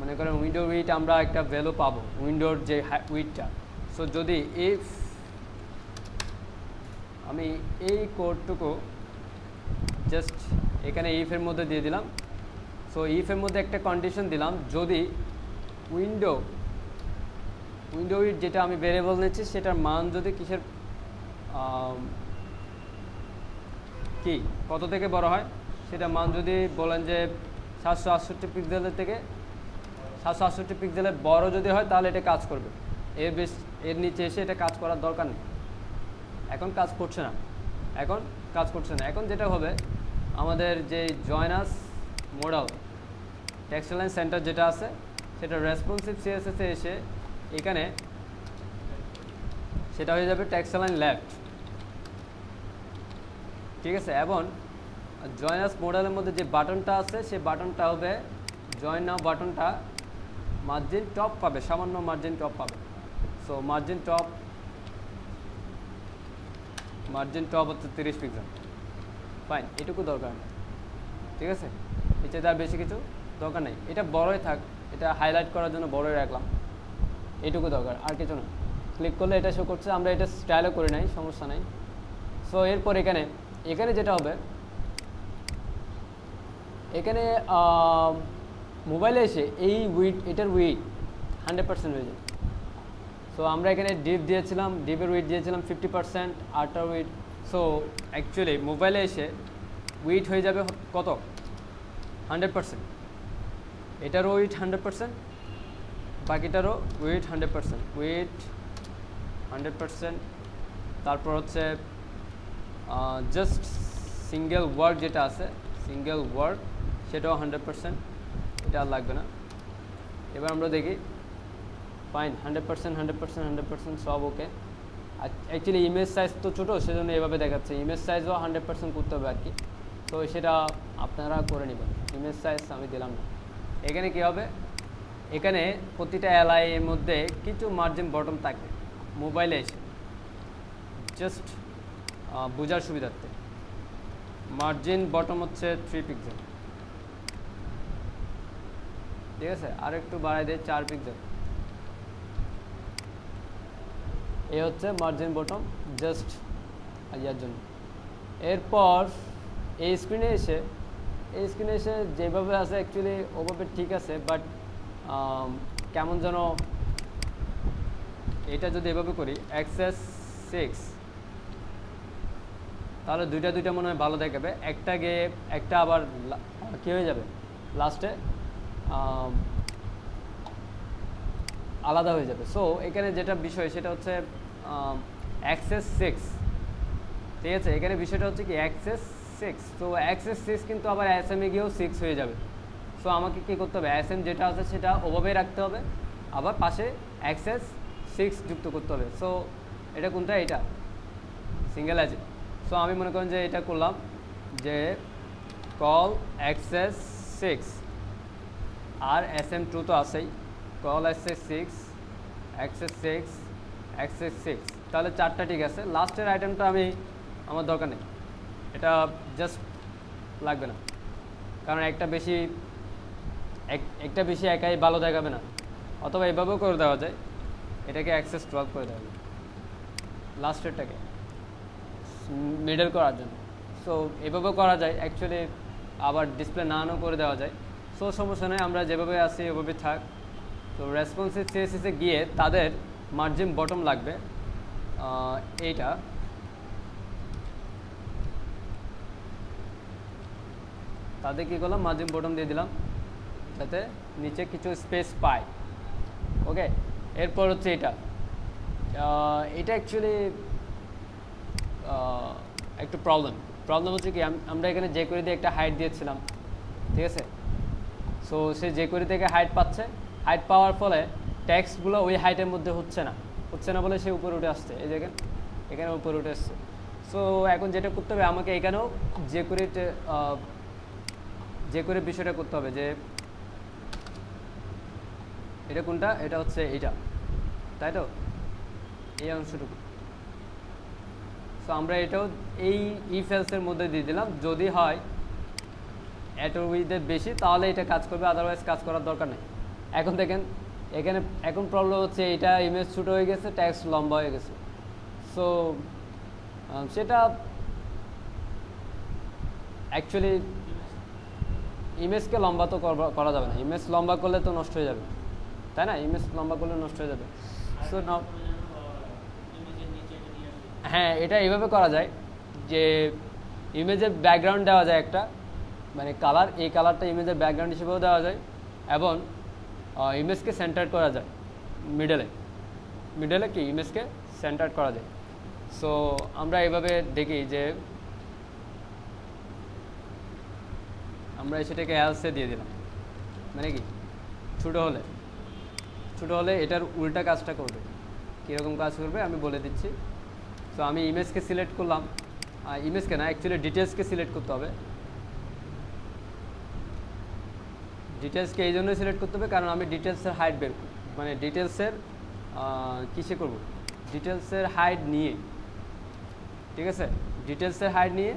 মনে করেন উইন্ডো উইথ আমরা একটা ভ্যালু পাবো, উইন্ডোর যে উইথটা। সো যদি ইফ আমি এই কোডটুকু জাস্ট এখানে ইফের মধ্যে দিয়ে দিলাম। সো ইফের মধ্যে একটা কন্ডিশন দিলাম, যদি উইন্ডো উইথ যেটা আমি ভেরিয়েবল নিচ্ছি সেটার মান যদি কিসের কি কত থেকে বড় হয়, সেটা মান যদি বলেন যে 768 পিক্সেলের থেকে 768 পিক্সেলের বড় যদি হয়, তাহলে এটা কাজ করবে। এর নিচে এসে এটা কাজ করার দরকার নেই। এখন কাজ করছে না, এখন যেটা হবে, আমাদের যে জয়নাস মডেল টেক্সট লাইন সেন্টার যেটা আছে, সেটা রেসপন্সিভ সিএসএসে এসে এখানে সেটা হয়ে যাবে টেক্সট লাইন লেফট, ঠিক আছে? এবং জয়নাস মডেলের মধ্যে যে বাটনটা আছে, সেই বাটনটা হবে জয়েন নাও বাটনটা মার্জিন টপ পাবে, সামান্য মার্জিন টপ পাবে। সো মার্জিন টপ হচ্ছে 30 পিক্সেল। ফাইন, এটুকু দরকার নেই, ঠিক আছে? এতে তার বেশি কিছু দরকার নেই। এটা বড়ই থাক, এটা হাইলাইট করার জন্য বড়ই রাখলাম, এটুকু দরকার, আর কিছু না। ক্লিক করলে এটা শো করছে, আমরা এটা স্টাইলও করে নাই, সমস্যা নাই। সো এরপর এখানে যেটা হবে, এখানে মোবাইলে এসে এই এটার উইথ 100% হয়ে যায়। সো আমরা এখানে ডিপ দিয়েছিলাম, ডিপের উইথ দিয়েছিলাম 50%, আরটার উইথ। সো অ্যাকচুয়ালি মোবাইলে এসে উইথ হয়ে যাবে কত? 100%। এটারও উইথ 100%, বাকিটারও উইথ 100%। তারপর হচ্ছে জাস্ট সিঙ্গেল ওয়ার্ড যেটা আছে, সিঙ্গেল ওয়ার্ড সেটাও 100%, এটা আর লাগবে না। এবার আমরা দেখি, ফাইন, 100% সব ওকে। আর অ্যাকচুয়ালি ইমেজ সাইজ তো ছোটো, সেজন্য এভাবে দেখাচ্ছে। ইমেজ সাইজও 100% করতে হবে আর কি, তো সেটা আপনারা করে নেবেন। ইমেজ সাইজ আমি দিলাম না। এখানে কি হবে, এখানে প্রতিটা এলআই এর মধ্যে কিছু মার্জিন বটম থাকে মোবাইলে এসে, জাস্ট বোঝার সুবিধার্থে। মার্জিন বটম হচ্ছে 3 পিক্সেল, ঠিক আছে? আর একটু বাড়াই দেয় 4 পিক্সেল। এই হচ্ছে মার্জিন বটম, জাস্ট ইয়ার জন্য। এরপর এই স্ক্রিনে এসে যেভাবে আছে অ্যাকচুয়ালি ওভাবে ঠিক আছে, বাট কেমন যেন এটা যদি এভাবে করি, অ্যাক্সেস 6, তাহলে দুইটা মনে হয় ভালো দেখাবে, একটা গিয়ে একটা আবার কি হয়ে যাবে লাস্টে আলাদা হয়ে যাবে। সো এখানে যেটা বিষয় সেটা হচ্ছে অ্যাক্সেস 6, ঠিক আছে, এখানে বিষয়টা হচ্ছে কি অ্যাক্সেস 6, তো অ্যাক্সেস 6 কিন্তু আবার এসএমে গিয়েও 6 হয়ে যাবে। সো আমাকে কী করতে হবে, এসএম যেটা আছে সেটা ওভাবেই রাখতে হবে, আবার পাশে অ্যাক্সেস 6 যুক্ত করতে হবে। সো এটা কোনটা, এটা সিঙ্গেল আছে। সো আমি মনে করেন যে এটা করলাম যে কল অ্যাক্সেস 6 আর SM2 তো আছেই, কল অ্যাক্সেস 6, অ্যাক্সেস 6, অ্যাক্সেস 6, তাহলে 4টা ঠিক আছে। লাস্টের আইটেমটা আমার দরকার নেই, এটা জাস্ট লাগবে না, কারণ একটা বেশি একাই ভালো দেখাবে না, অথবা এভাবেও করে দেওয়া যায়, এটাকে অ্যাক্সেস 12 করে দেওয়া যায় লাস্টেরটাকে মিডল করার জন্য। সো এভাবেও করা যায় অ্যাকচুয়ালি, আবার ডিসপ্লে নাও করে দেওয়া যায়। সো সমস্যা নেই, আমরা যেভাবে আসি ওভাবে থাক। তো রেসপন্সিভ সিএসএসে গিয়ে তাদের মার্জিন বটম লাগবে এইটা, তাদের কী করলাম মার্জিন বটম দিয়ে দিলাম যাতে নিচে কিছু স্পেস পায়। ওকে, এরপর হচ্ছে এটা অ্যাকচুয়ালি একটু প্রবলেম হচ্ছে কি, আমরা এখানে যে করে দিয়ে একটা হাইট দিয়েছিলাম, ঠিক আছে। সো সে যে করে থেকে হাইট পাচ্ছে, হাইট পাওয়ার ফলে টেক্সটগুলো ওই হাইটের মধ্যে হচ্ছে না বলে সে উপরে উঠে আসছে, এই দেখেন এখানে উপরে উঠে আসছে। সো এখন যেটা করতে হবে আমাকে এখানেও যে করে বিষয়টা করতে হবে যে এটা কোনটা, এটা হচ্ছে এইটা, তাই তো, এই অংশটুকু। সো আমরা এটাও এই ইফ এলসের মধ্যে দিয়ে দিলাম, যদি হয় এত উইথের বেশি তাহলে এটা কাজ করবে, আদারওয়াইজ কাজ করার দরকার নেই। এখন দেখেন এখানে এখন প্রবলেম হচ্ছে এটা ইমেজ ছোটো হয়ে গেছে, টেক্সট লম্বা হয়ে গেছে। সো সেটা অ্যাকচুয়ালি ইমেজকে লম্বা তো করা যাবে না, ইমেজ লম্বা করলে তো নষ্ট হয়ে যাবে, তাই না, ইমেজ লম্বা করলে নষ্ট হয়ে যাবে। সো হ্যাঁ, এটা এইভাবে করা যায় যে ইমেজের ব্যাকগ্রাউন্ড দেওয়া যায় একটা, মানে কালার, এই কালারটা ইমেজের ব্যাকগ্রাউন্ড হিসেবেও দেওয়া যায়, এবং ইমেজকে সেন্টার করা যায় মিডলে কি ইমেজকে সেন্টার করা যায়। সো আমরা এইভাবে দেখি যে আমরা সেটাকে এলসে দিয়ে দিলাম, মানে কি ছোটো হলে এটার উল্টা কাজটা করবে। কীরকম কাজ করবে আমি বলে দিচ্ছি। সো আমি ইমেজকে সিলেক্ট করলাম, ইমেজকে না অ্যাকচুয়ালি ডিটেলসকে সিলেক্ট করতে হবে। ডিটেলসকে এই জন্যই সিলেক্ট করতে হবে কারণ আমি ডিটেলসের হাইট বের করব, মানে ডিটেলসের কিসে করব, ডিটেলসের হাইট নিয়ে, ঠিক আছে, ডিটেলসের হাইট নিয়ে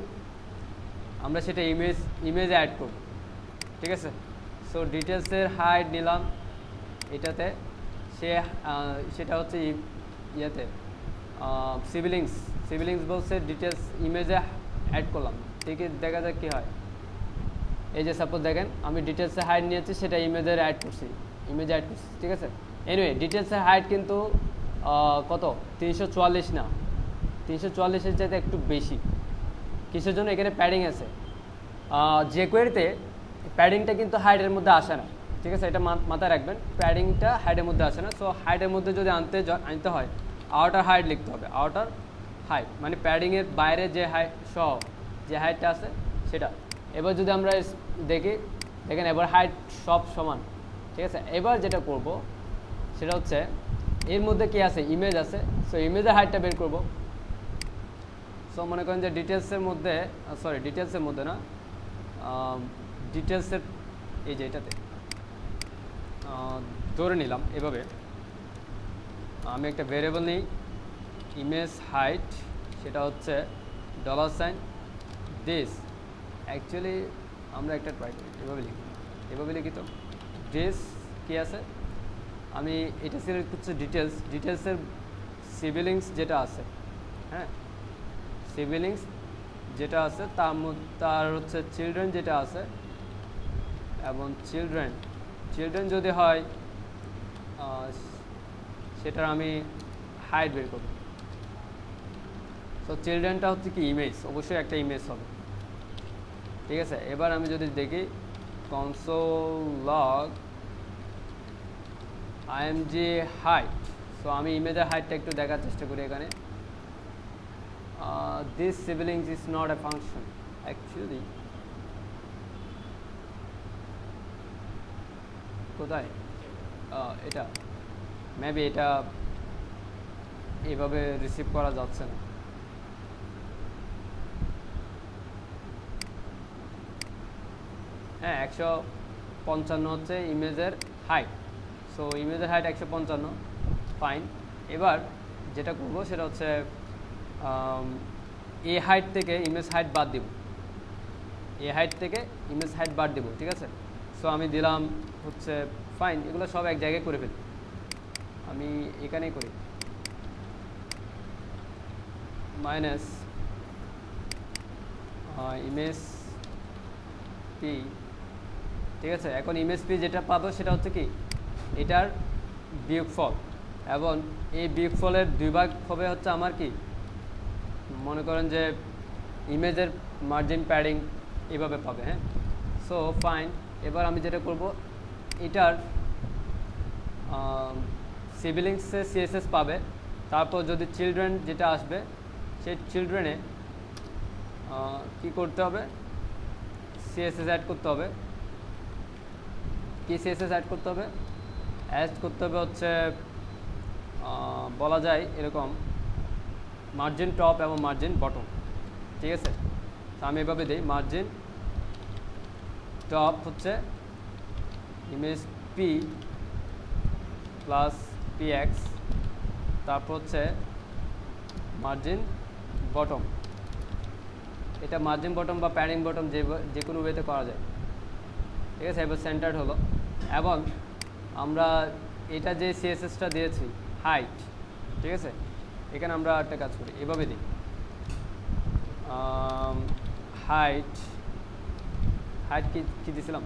আমরা সেটা ইমেজে অ্যাড করব, ঠিক আছে। সো ডিটেলসের হাইট নিলাম এটাতে, সেটা হচ্ছে ইয়েতে সিভিলিংস বলছে ডিটেলস ইমেজে অ্যাড করলাম, ঠিক আছে, দেখা যাক কী হয়। এই যে সাপোজ দেখেন আমি ডিটেলসের হাইট নিয়েছি, সেটা ইমেজে অ্যাড করছি, ঠিক আছে। এনিওয়ে ডিটেলসের হাইট কিন্তু কত 344 না, 344-এর চাইতে একটু বেশি। কিসের জন্য, এখানে প্যাডিং আছে, যে কোয়েরিতে প্যাডিংটা কিন্তু হাইটের মধ্যে আসে না, ঠিক আছে, এটা মাথায় রাখবেন, প্যাডিংটা হাইটের মধ্যে আসে না। সো হাইটের মধ্যে যদি আনতে হয় আউটার হাইট লিখতে হবে, আউটার হাইট মানে প্যাডিংয়ের বাইরে যে হাইট সহ যে হাইটটা আছে সেটা। এবার যদি আমরা দেখেন এবার হাইট সব সমান, ঠিক আছে। এবার যেটা করব সেটা হচ্ছে এর মধ্যে কি আছে, ইমেজ আছে। সো ইমেজের হাইটটা বের করব। সো মনে করেন যে ডিটেলসের মধ্যে না, ডিটেলসের এই যে এটাতে ধরে নিলাম এভাবে, আমি একটা ভেরিয়েবল নিই ইমেজ হাইট, সেটা হচ্ছে $this। অ্যাকচুয়ালি আমরা একটা ট্রাই করি, এভাবে লিখি তো দিস কী আছে, আমি এটা সিলেক্ট করছি ডিটেলসের সিভিলিংস যেটা আছে, হ্যাঁ সিভিলিংস যেটা আছে তার হচ্ছে চিলড্রেন যেটা আছে, এবং চিলড্রেন যদি হয় সেটার আমি হাইট বের করব, সো চিলড্রেনটা হচ্ছে কি ইমেজ, অবশ্যই একটা ইমেজ হবে, ঠিক আছে। এবার আমি যদি দেখি console log img height, so আমি ইমেজের হাইটটা একটু দেখার চেষ্টা করি এখানে। This siblings is not a function actually, কোথায় এটা মেবি এটা এভাবে রিসিভ করা যাচ্ছে না। হ্যাঁ 155 হচ্ছে ইমেজের হাইট, সো ইমেজের হাইট 155, ফাইন। এবার যেটা করব সেটা হচ্ছে এই হাইট থেকে ইমেজ হাইট বাদ দিব, এই হাইট থেকে ইমেজ হাইট বাদ দিব, ঠিক আছে। সো আমি দিলাম হচ্ছে ফাইন, এগুলো সব এক জায়গায় করে ফেলি, আমি এখানেই করি মাইনাস ইমেজ পি, ঠিক আছে। এখন ইমেজ পি যেটা পাবো সেটা হচ্ছে কি এটার বিয়োগফল, এবং এই বিয়োগফলের 2 ভাগ হবে হচ্ছে আমার কি, মনে করেন যে ইমেজের মার্জিন প্যাডিং এভাবে পাবে, হ্যাঁ। সো ফাইন, এবার আমি যেটা করব এটার সিবলিংসে সিএসএস পাবে, তারপর যদি চিলড্রেন যেটা আসবে সেই চিলড্রেনে কি করতে হবে, সিএসএস অ্যাড করতে হবে। কি সিএসএস অ্যাড করতে হবে, অ্যাড করতে হবে হচ্ছে বলা যায় এরকম মার্জিন টপ এবং মার্জিন বটম, ঠিক আছে। তো আমি এভাবে দিই, মার্জিন টপ হচ্ছে ইমেজ পি প্লাস px, তারপর হচ্ছে মার্জিন বটম, এটা মার্জিন বটম বা প্যাডিং বটম যে কোনো ওয়েতে করা যায়, ঠিক আছে। এবার সেন্টার্ড হলো, এবং আমরা এটা যে সিএসএসটা দিয়েছি হাইট, ঠিক আছে, এখানে আমরা একটা কাজ করি, এভাবে দিই হাইট, হাইট কি দিছিলাম,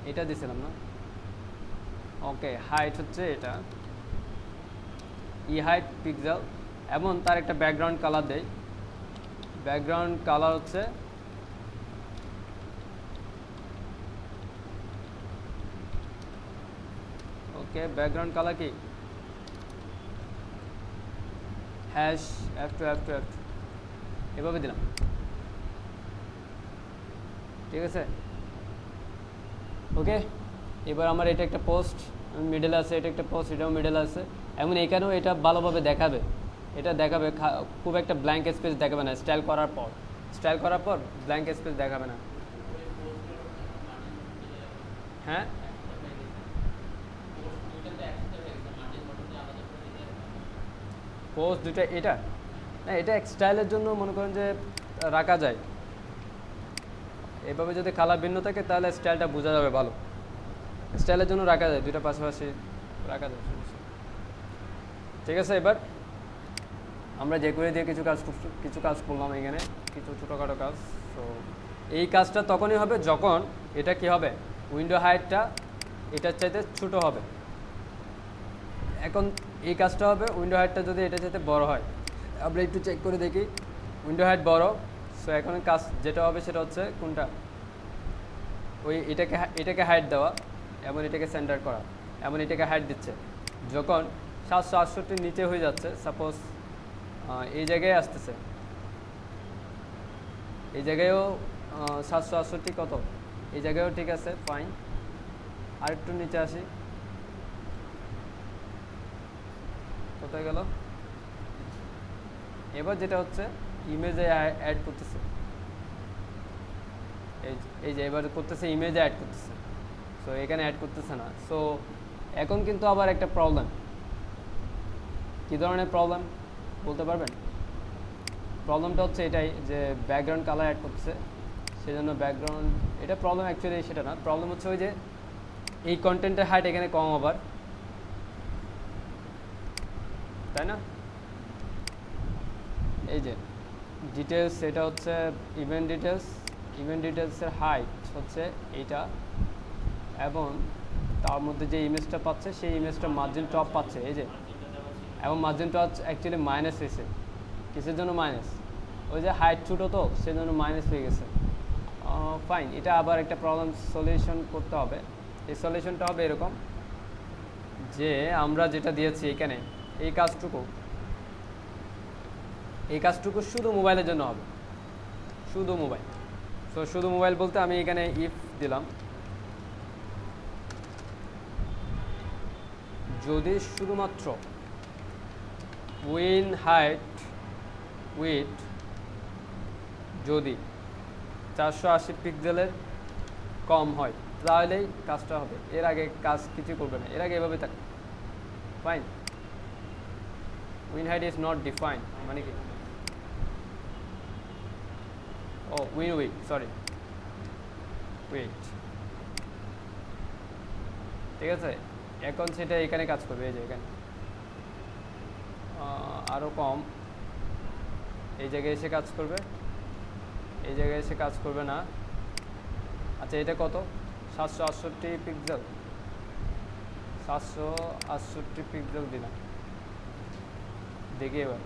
এটা দিছিলাম না, ওকে। হাইট হচ্ছে এটা ই হাইট পিক্সেল, এবং তার একটা ব্যাকগ্রাউন্ড কালার দেই, ব্যাকগ্রাউন্ড কালার হচ্ছে ওকে, ব্যাকগ্রাউন্ড কালার কি হ্যাশ f2 এভাবে দিলাম, ঠিক আছে। ওকে, এবার আমার এটা একটা পোস্ট মিডল আছে, এটা একটা পোস্ট, এটাও মিডল আছে, এমন এখানেও এটা ভালোভাবে দেখাবে, এটা দেখাবে খুব একটা ব্ল্যাঙ্ক স্পেস দেখাবে না, স্টাইল করার পর ব্ল্যাঙ্ক স্পেস দেখাবে না, হ্যাঁ। পোস্ট দুইটা, এটা না, এটা স্টাইলের জন্য মনে করেন যে রাখা যায়, এভাবে যদি কালার ভিন্ন থাকে তাহলে স্টাইলটা বোঝা যাবে ভালো, স্টাইলের জন্য রাখা যায়, দুইটা পাশাপাশি রাখা যায়, ঠিক আছে। এবার আমরা যে করে দিয়ে কিছু কাজ করলাম এখানে, কিছু ছোটোখাটো কাজ। তো এই কাজটা তখনই হবে যখন এটা কি হবে, উইন্ডো হাইটটা এটার চাইতে ছোট হবে। এখন এই কাজটা হবে উইন্ডো হাইটটা যদি এটার চাইতে বড় হয়, আমরা একটু চেক করে দেখি, উইন্ডো হাইট বড়, সো এখন কাজ যেটা হবে সেটা হচ্ছে কোনটা, ওই এটাকে হাইট দেওয়া এবং এটাকে সেন্টার করা, এবং এটাকে হাইট দিচ্ছে যখন 768 নিচে হয়ে যাচ্ছে, সাপোজ এই জায়গায় আসতেছে, এই জায়গায়ও 768 কত, এই জায়গায়ও ঠিক আছে, ফাইন। আরেকটু নিচে আসি, কোথায় গেল, এবার যেটা হচ্ছে ইমেজে অ্যাড করতেছে, এই যে এবার করতেছে ইমেজে অ্যাড করতেছে, সো এখানে অ্যাড করতেছে না। সো এখন কিন্তু আবার একটা প্রবলেম, কী ধরনের প্রবলেম বলতে পারবেন? প্রবলেমটা হচ্ছে এটাই যে ব্যাকগ্রাউন্ড কালার অ্যাড করতেছে, সেজন্য ব্যাকগ্রাউন্ড, এটা প্রবলেম অ্যাকচুয়ালি সেটা না, প্রবলেম হচ্ছে ওই যে এই কন্টেন্টের হাইট এখানে কম আবার, তাই না। এই যে ডিটেলস, এটা হচ্ছে ইভেন্ট ডিটেলসের হাইট হচ্ছে এইটা, এবং তার মধ্যে যে ইমেজটা পাচ্ছে সেই ইমেজটা মার্জিন টপ পাচ্ছে, এই যে এবং মার্জিনটা হচ্ছে অ্যাকচুয়ালি মাইনাস হয়েছে। কিসের জন্য মাইনাস? ওই যে হাইট ছোটো তো সেজন্য মাইনাস হয়ে গেছে। ফাইন, এটা আবার একটা প্রবলেম সলিউশন করতে হবে। এই সলিউশনটা হবে এরকম যে আমরা যেটা দিয়েছি এখানে এই কাজটুকু শুধু মোবাইলের জন্য হবে, শুধু মোবাইল। সো শুধু মোবাইল বলতে আমি এখানে ইফ দিলাম, যদি শুধুমাত্র উইন হাইট উইথ যদি 480 পিক্সেলের কম হয় তাহলেই কাজটা হবে, এর আগে কাজ কিছু করবে না, এর আগে এভাবে থাকে। Fine, win height is not define মানে কি? ও উইন উইথ, সরি উইথ, ঠিক আছে। এখন সেটা এখানে কাজ করবে, এই যে এখানে আরও কম, এই জায়গায় এসে কাজ করবে, এই জায়গায় এসে কাজ করবে না। আচ্ছা এটা কত? 768 পিক্সেল, 768 পিক্সেল দিলাম, দেখি এবার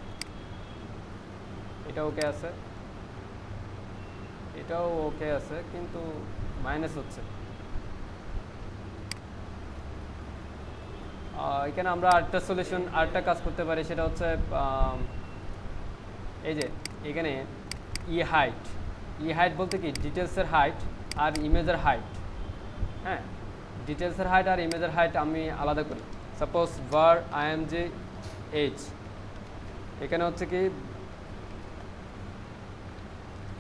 এটা ওকে আছে, এটাও ওকে আছে, কিন্তু মাইনাস হচ্ছে। এখানে আমরা আরেকটা কাজ করতে পারি, সেটা হচ্ছে এই যে এখানে ই হাইট বলতে কি ডিটেলসের হাইট আর ইমেজের হাইট। হ্যাঁ, ডিটেলসের হাইট আর ইমেজের হাইট আমি আলাদা করি। সাপোজ var img এখানে হচ্ছে কি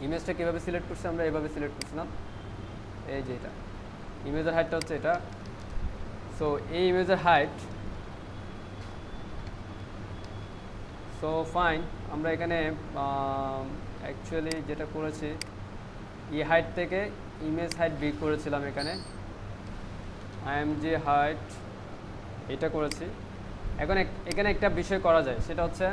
ইমেজটা কীভাবে সিলেক্ট করছি, আমরা এভাবে সিলেক্ট করছিলাম, এই যে এটা ইমেজের হাইটটা হচ্ছে এটা। সো এই ইমেজের হাইট, সো ফাইন, আমরা এখানে অ্যাকচুয়ালি যেটা করেছি ই হাইট থেকে ইমেজ হাইট বিগ করেছিলাম, এখানে img হাইট এটা করেছি। এখন এখানে একটা বিষয় করা যায়, সেটা হচ্ছে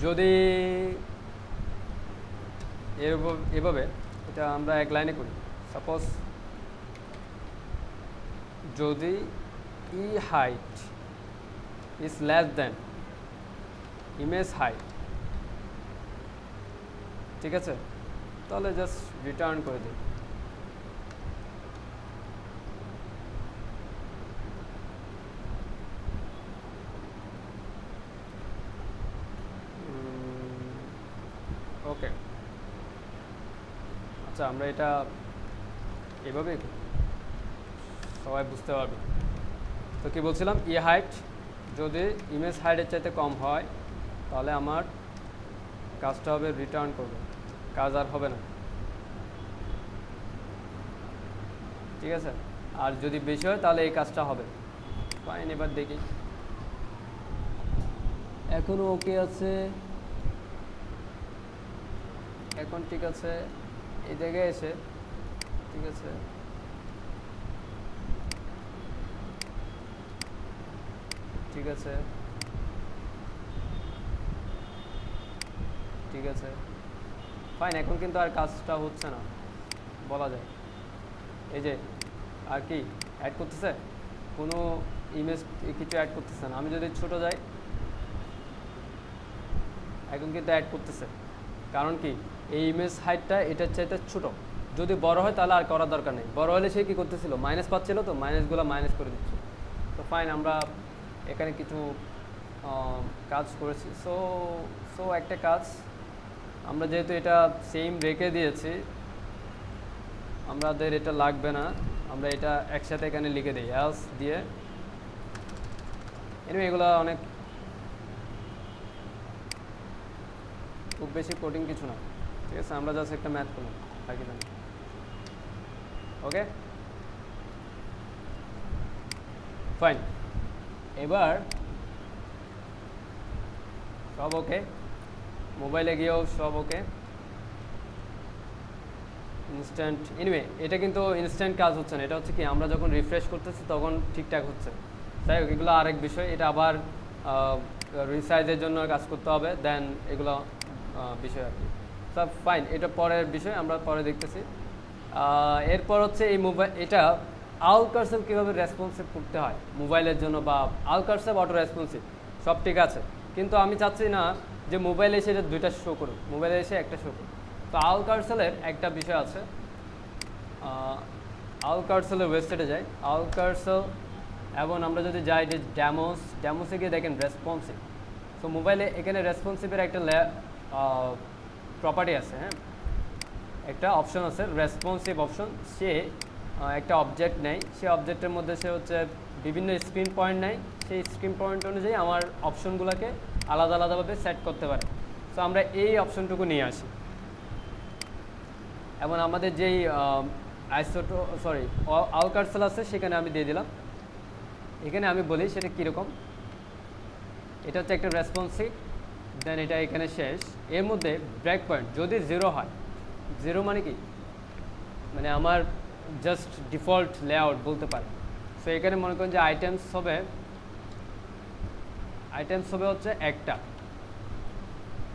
যদি এভাবে এটা আমরা এক লাইনে করি। সাপোজ যদি E height is less then image height, ঠিক আছে, তাহলে জাস্ট রিটার্ন করে দিই। ওকে, আচ্ছা আমরা এটা এভাবেই সবাই বুঝতে পারবে। তো কি বলছিলাম, ই হাইট যদি ইমেজ হাইটের চাইতে কম হয় তাহলে আমার কাজটা হবে রিটার্ন করবে, কাজ আর হবে না, ঠিক আছে। আর যদি বেশি হয় তাহলে এই কাজটা হবে। ফাইন, এবার দেখি এখনও ওকে আছে, এখন ঠিক আছে, এই জায়গায় এসে ঠিক আছে, ঠিক আছে, ঠিক আছে, ফাইন। এখন কিন্তু আর কাজটা হচ্ছে না বলা যায়। এই যে আর কি অ্যাড করতেছে, কোনো ইমেজ কিছু অ্যাড করতেছে না। আমি যদি ছোট যাই, এখন কিন্তু অ্যাড করতেছে, কারণ কি এই ইমেজ হাইটটা এটার চাইতে ছোট। যদি বড় হয় তাহলে আর করার দরকার নেই, বড় হলে সে কী করতেছিল, মাইনাস পাচ্ছিল, তো মাইনাসগুলো মাইনাস করে দিচ্ছে। তো ফাইন, আমরা এখানে কিছু কাজ করেছি। সো একটা কাজ আমরা যেহেতু এটা সেম রেখে দিয়েছি, আমাদের এটা লাগবে না, আমরা এটা একসাথে এখানে লিখে দিই এলস দিয়ে। এনিওয়ে এগুলো অনেক খুব বেশি কোডিং কিছু না, ঠিক আছে, আমরা জাস্ট একটা ম্যাথ করলাম আর কি জানি। ওকে ফাইন, এবার সব ওকে, মোবাইলে গিয়েও সব ওকে, ইনস্ট্যান্ট। এনিওয়ে এটা কিন্তু ইনস্ট্যান্ট কাজ হচ্ছে না, এটা হচ্ছে কি আমরা যখন রিফ্রেশ করতেছি তখন ঠিকঠাক হচ্ছে। তাই হোক, এগুলো আরেক বিষয়, এটা আবার রিসাইজের জন্য কাজ করতে হবে, দেন এগুলো বিষয় আর কি। সব ফাইন, এটা পরের বিষয়, আমরা পরে দেখতেছি। এরপর হচ্ছে এই মোবাইল, এটা আল কার্সর কীভাবে রেসপন্সিভ করতে হয় মোবাইলের জন্য, বা আল কার্সর অটো রেসপন্সিভ সব ঠিক আছে, কিন্তু আমি চাচ্ছি না যে মোবাইলে এসে এটা দুইটা শো করুক, মোবাইলে এসে একটা শো করুক। তো আল কার্সলের একটা বিষয় আছে, আল কার্সলের ওয়েবসাইটে যাই, আল কার্সল, এবং আমরা যদি যাই যে ড্যামোসে গিয়ে দেখেন রেসপন্সিভ। তো মোবাইলে এখানে রেসপন্সিভের একটা প্রপার্টি আছে, হ্যাঁ, একটা অপশন আছে রেসপন্সিভ অপশন। সে একটা অবজেক্ট নেয়, সেই অবজেক্টের মধ্যে সে হচ্ছে বিভিন্ন স্ক্রিন পয়েন্ট নেয়, সেই স্ক্রিন পয়েন্ট অনুযায়ী আমার অপশনগুলোকে আলাদা আলাদাভাবে সেট করতে পারে। সো আমরা এই অপশনটুকু নিয়ে আসি, এবং আমাদের যেই আল কার্সল আছে সেখানে আমি দিয়ে দিলাম। এখানে আমি বলি সেটা কীরকম, এটা হচ্ছে একটা রেসপন্সিভ, দেন এটা এখানে শেষ। এর মধ্যে ব্রেক পয়েন্ট যদি 0 হয়, 0 মানে কি, মানে আমার জাস্ট ডিফল্ট লেআউট বলতে পারে। সো এখানে মনে করেন যে আইটেমস হবে হচ্ছে একটা,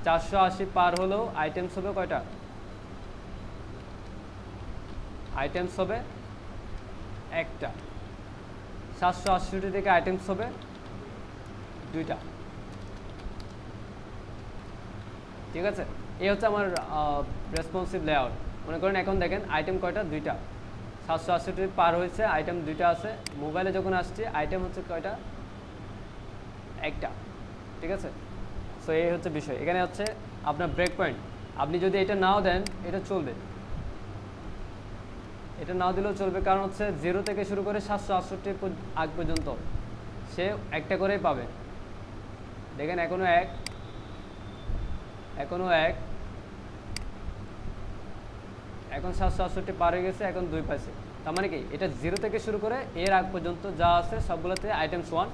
480 পার হলেও আইটেমস হবে কয়টা, আইটেমস হবে একটা, 768 থেকে আইটেমস হবে দুইটা, ঠিক আছে। এই হচ্ছে আমার রেসপন্সিভ লেআউট। মনে করেন এখন দেখেন আইটেম কয়টা, দুইটা, 768 পার হয়েছে, আইটেম দুইটা আছে। মোবাইলে যখন আসছে আইটেম হচ্ছে কয়টা, একটা, ঠিক আছে। সো এই হচ্ছে বিষয়। এখানে হচ্ছে আপনার ব্রেক পয়েন্ট, আপনি যদি এটা নাও দেন এটা চলবে, এটা নাও দিলেও চলবে, কারণ হচ্ছে 0 থেকে শুরু করে 768 আগ পর্যন্ত সে একটা করেই পাবে। দেখেন এখনো এক, এখন 768 পার হয়ে গেছে, এখন 2 পাইছে। তার মানে কি, এটা 0 থেকে শুরু করে এর আগ পর্যন্ত যা আছে সবগুলোতে আইটেমস 1,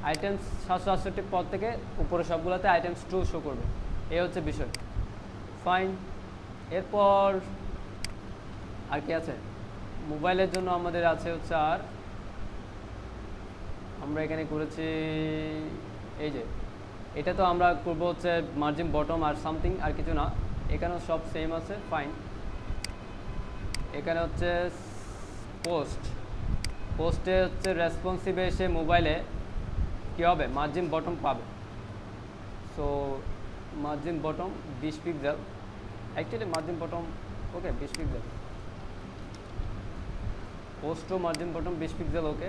আইটেমস 768 পর থেকে উপরে সবগুলোতে আইটেমস 2 শো করবে। এই হচ্ছে বিষয়, ফাইন। এরপর আর কি আছে মোবাইলের জন্য আমাদের আছে হচ্ছে, আর আমরা এখানে করেছি এই যে এটা, তো আমরা করবো হচ্ছে মার্জিন বটম আর সামথিং, আর কিছু না, এখানেও সব সেম আছে, ফাইন। এখানে হচ্ছে পোস্টে হচ্ছে রেসপন্সিভে এসে মোবাইলে কী হবে, মার্জিন বটম পাবে। So margin bottom 20 pixel, actually margin bottom okay 20 pixel, পোস্টও মার্জিন বটম 20 পিক্সেল, ওকে।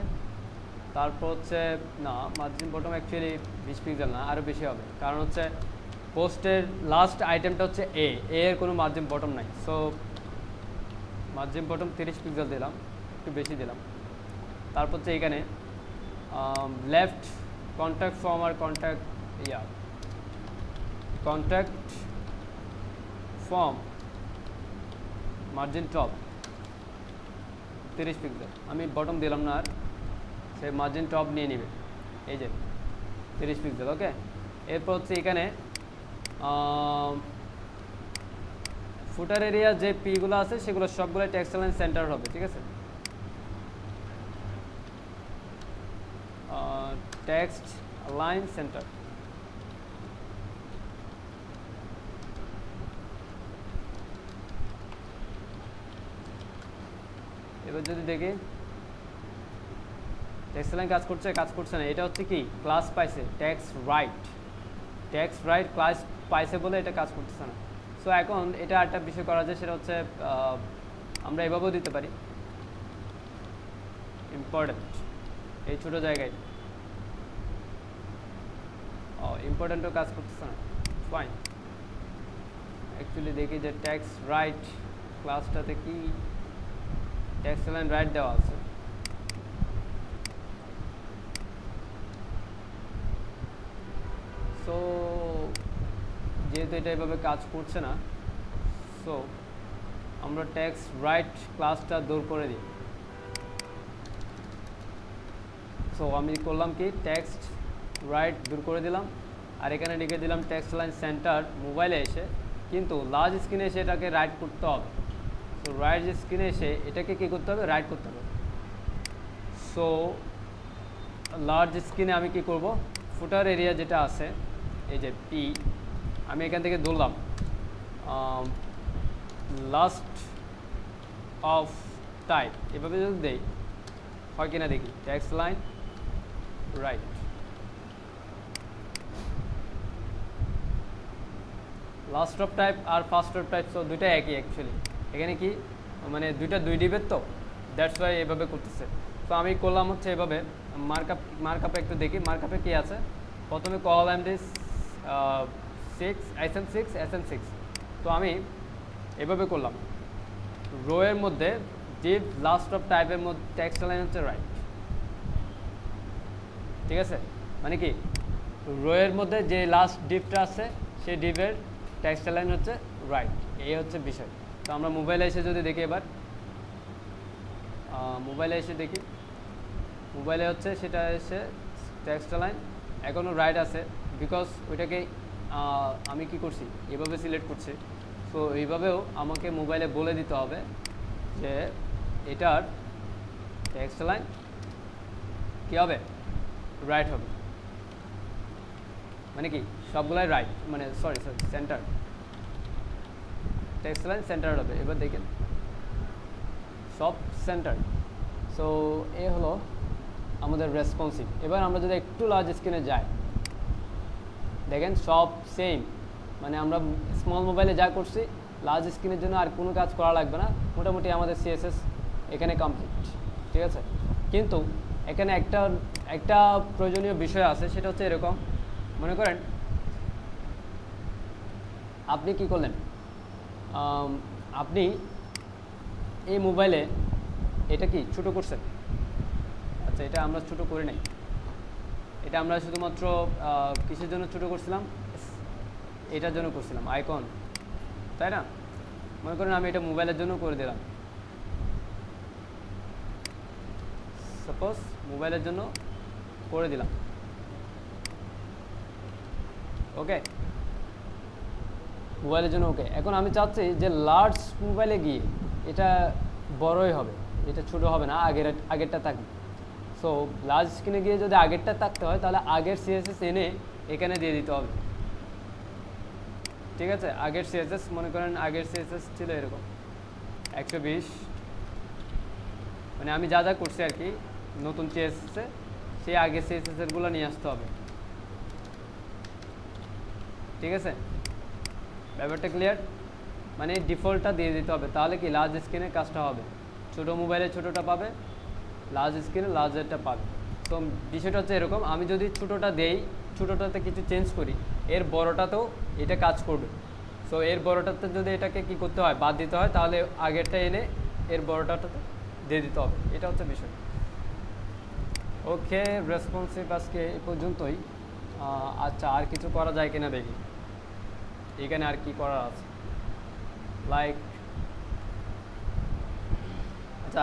তারপর হচ্ছে না, মার্জিন বটম অ্যাকচুয়ালি 20 পিক্সেল না, আরও বেশি হবে, কারণ হচ্ছে পোস্টের লাস্ট আইটেমটা হচ্ছে এর কোনো মার্জিন বটম নাই। সো মার্জিন বটম 30 পিক্সেল দিলাম, একটু বেশি দিলাম। তারপর হচ্ছে এখানে লেফট কন্ট্যাক্ট ফর্ম আর contact form margin top 30 pixel, আমি বটম দিলাম না, আর সে মার্জিন টপ নিয়ে নেবে, এই যে 30 পিক্সেল, ওকে। এরপর হচ্ছে এখানে ফুটার এরিয়া যে পিগুলো আছে সেগুলো সবগুলো টেক্সট লাইন সেন্টার হবে, ঠিক আছে। টেক্সট লাইন সেন্টার, এবার যদি দেখি টেক্সট লাইন কাজ করছে না, এটা হচ্ছে কি, ক্লাস পাইছে টেক্সট রাইট ক্লাস পাইছে বলে এটা কাজ করতেছে না। সো এখন এটা একটা বিষয় করা যায়, সেটা হচ্ছে আমরা এভাবেও দিতে পারি, ইম্পর্টেন্ট, এই ছোটো জায়গায় ইম্পর্টেন্টও কাজ করতেছে না, ফাইন। অ্যাকচুয়ালি দেখি যে টেক্সট রাইট ক্লাসটাতে কি টেক্সট লাইন রাইট দেওয়া আছে, সো যেহেতু এটা এভাবে কাজ করছে না, সো আমরা টেক্সট রাইট ক্লাসটা দূর করে দিই। সো আমি করলাম কি, টেক্সট রাইট দূর করে দিলাম, আর এখানে লিখে দিলাম টেক্সট লাইন সেন্টার মোবাইলে এসে, কিন্তু লার্জ স্ক্রিনে এসে এটাকে রাইট করতে হবে। সো রাইট স্ক্রিনে এসে এটাকে কী করতে হবে, রাইট করতে হবে। সো লার্জ স্ক্রিনে আমি কি করব, ফুটার এরিয়া যেটা আছে এই যে পি, আমি এখান থেকে ধরলাম লাস্ট অফ টাইপ, এভাবে যদি দেই হয় কিনা দেখি। Text line right, last of type আর ফার্স্ট অফ টাইপ সো দুইটা একই অ্যাকচুয়ালি। এখানে কি মানে দুইটা দুই ডিবের তো, দ্যাটস ওয়াই এভাবে করতেছে। তো আমি করলাম হচ্ছে এভাবে। মার্কআপে একটু দেখি মার্কআপে কি আছে। প্রথমে কল এমডি 6 SM6 SM6। তো আমি এভাবে করলাম, রো এর মধ্যে ডিভ লাস্ট অফ টাইপের মধ্যে টেক্সট লাইন হচ্ছে রাইট। ঠিক আছে, মানে কি রো এর মধ্যে যে লাস্ট ডিভটা আছে সেই ডিভের টেক্সট লাইন হচ্ছে রাইট, এই হচ্ছে বিষয়। তো আমরা মোবাইলে এসে যদি দেখি, এবার মোবাইলে এসে দেখি, মোবাইলে হচ্ছে সেটা এসে টেক্সট লাইন এখনও রাইট আছে, বিকজ ওইটাকে আমি কি করছি এভাবে সিলেক্ট করছি। সো এইভাবেও আমাকে মোবাইলে বলে দিতে হবে যে এটার টেক্সট লাইন কী হবে, রাইট হবে। মানে কি সবগুলাই রাইট, মানে sorry centre, text line centre হবে। এবার দেখেন সব সেন্টার। সো এ হলো আমাদের রেসপন্সিভ। এবার আমরা যদি একটু লার্জ স্ক্রিনে যাই, দেখেন সব সেম, মানে আমরা স্মল মোবাইলে যা করছি লার্জ স্ক্রিনের জন্য আর কোনো কাজ করা লাগবে না, মোটামুটি আমাদের CSS এখানে কমপ্লিট। ঠিক আছে, কিন্তু এখানে একটা প্রয়োজনীয় বিষয় আছে, সেটা হচ্ছে এরকম। মনে করেন আপনি কি করলেন, আপনি এই মোবাইলে এটা কি ছোট করছেন। আচ্ছা, এটা আমরা ছোট করি নাই, এটা আমরা শুধুমাত্র কিসের জন্য ছোট করছিলাম, এটার জন্য করছিলাম আইকন, তাই না? মনে করেন আমি এটা মোবাইলের জন্য করে দিলাম, সাপোজ মোবাইলের জন্য করে দিলাম। ওকে, মোবাইলের জন্য ওকে। এখন আমি চাচ্ছি যে লার্জ মোবাইলে গিয়ে এটা বড়ই হবে, এটা ছোট হবে না, আগেরটা থাকবে। সো লার্জ স্ক্রিনে গিয়ে যদি আগেরটা থাকতে হয় তাহলে আগের CSS এনে এখানে দিয়ে দিতে হবে। ঠিক আছে, আগের CSS মনে করেন আগের CSS ছিল এরকম 120, মানে আমি যা যা করছি আর কি নতুন CSS-এ সেই আগের CSS-এরগুলো নিয়ে আসতে হবে। ঠিক আছে, ব্যাপারটা ক্লিয়ার? মানে ডিফল্টটা দিয়ে দিতে হবে, তাহলে কি লার্জ স্ক্রিনে কাজটা হবে, ছোটো মোবাইলে ছোটোটা পাবে, লার্জ স্ক্রিনে লার্জেরটা পাবে। তো বিষয়টা হচ্ছে এরকম, আমি যদি ছোটোটা দেই, ছোটোটাতে কিছু চেঞ্জ করি, এর বড়টাতেও এটা কাজ করবে। সো এর বড়টাতে যদি এটাকে কি করতে হয়, বাদ দিতে হয়, তাহলে আগেরটা এনে এর বড়টাতে দিয়ে দিতে হবে। এটা হচ্ছে বিষয়। ওকে, রেসপন্সিভ আজকে এই পর্যন্তই। আচ্ছা, আর কিছু করা যায় কিনা দেখি, এখানে আর কি করার আছে, লাইক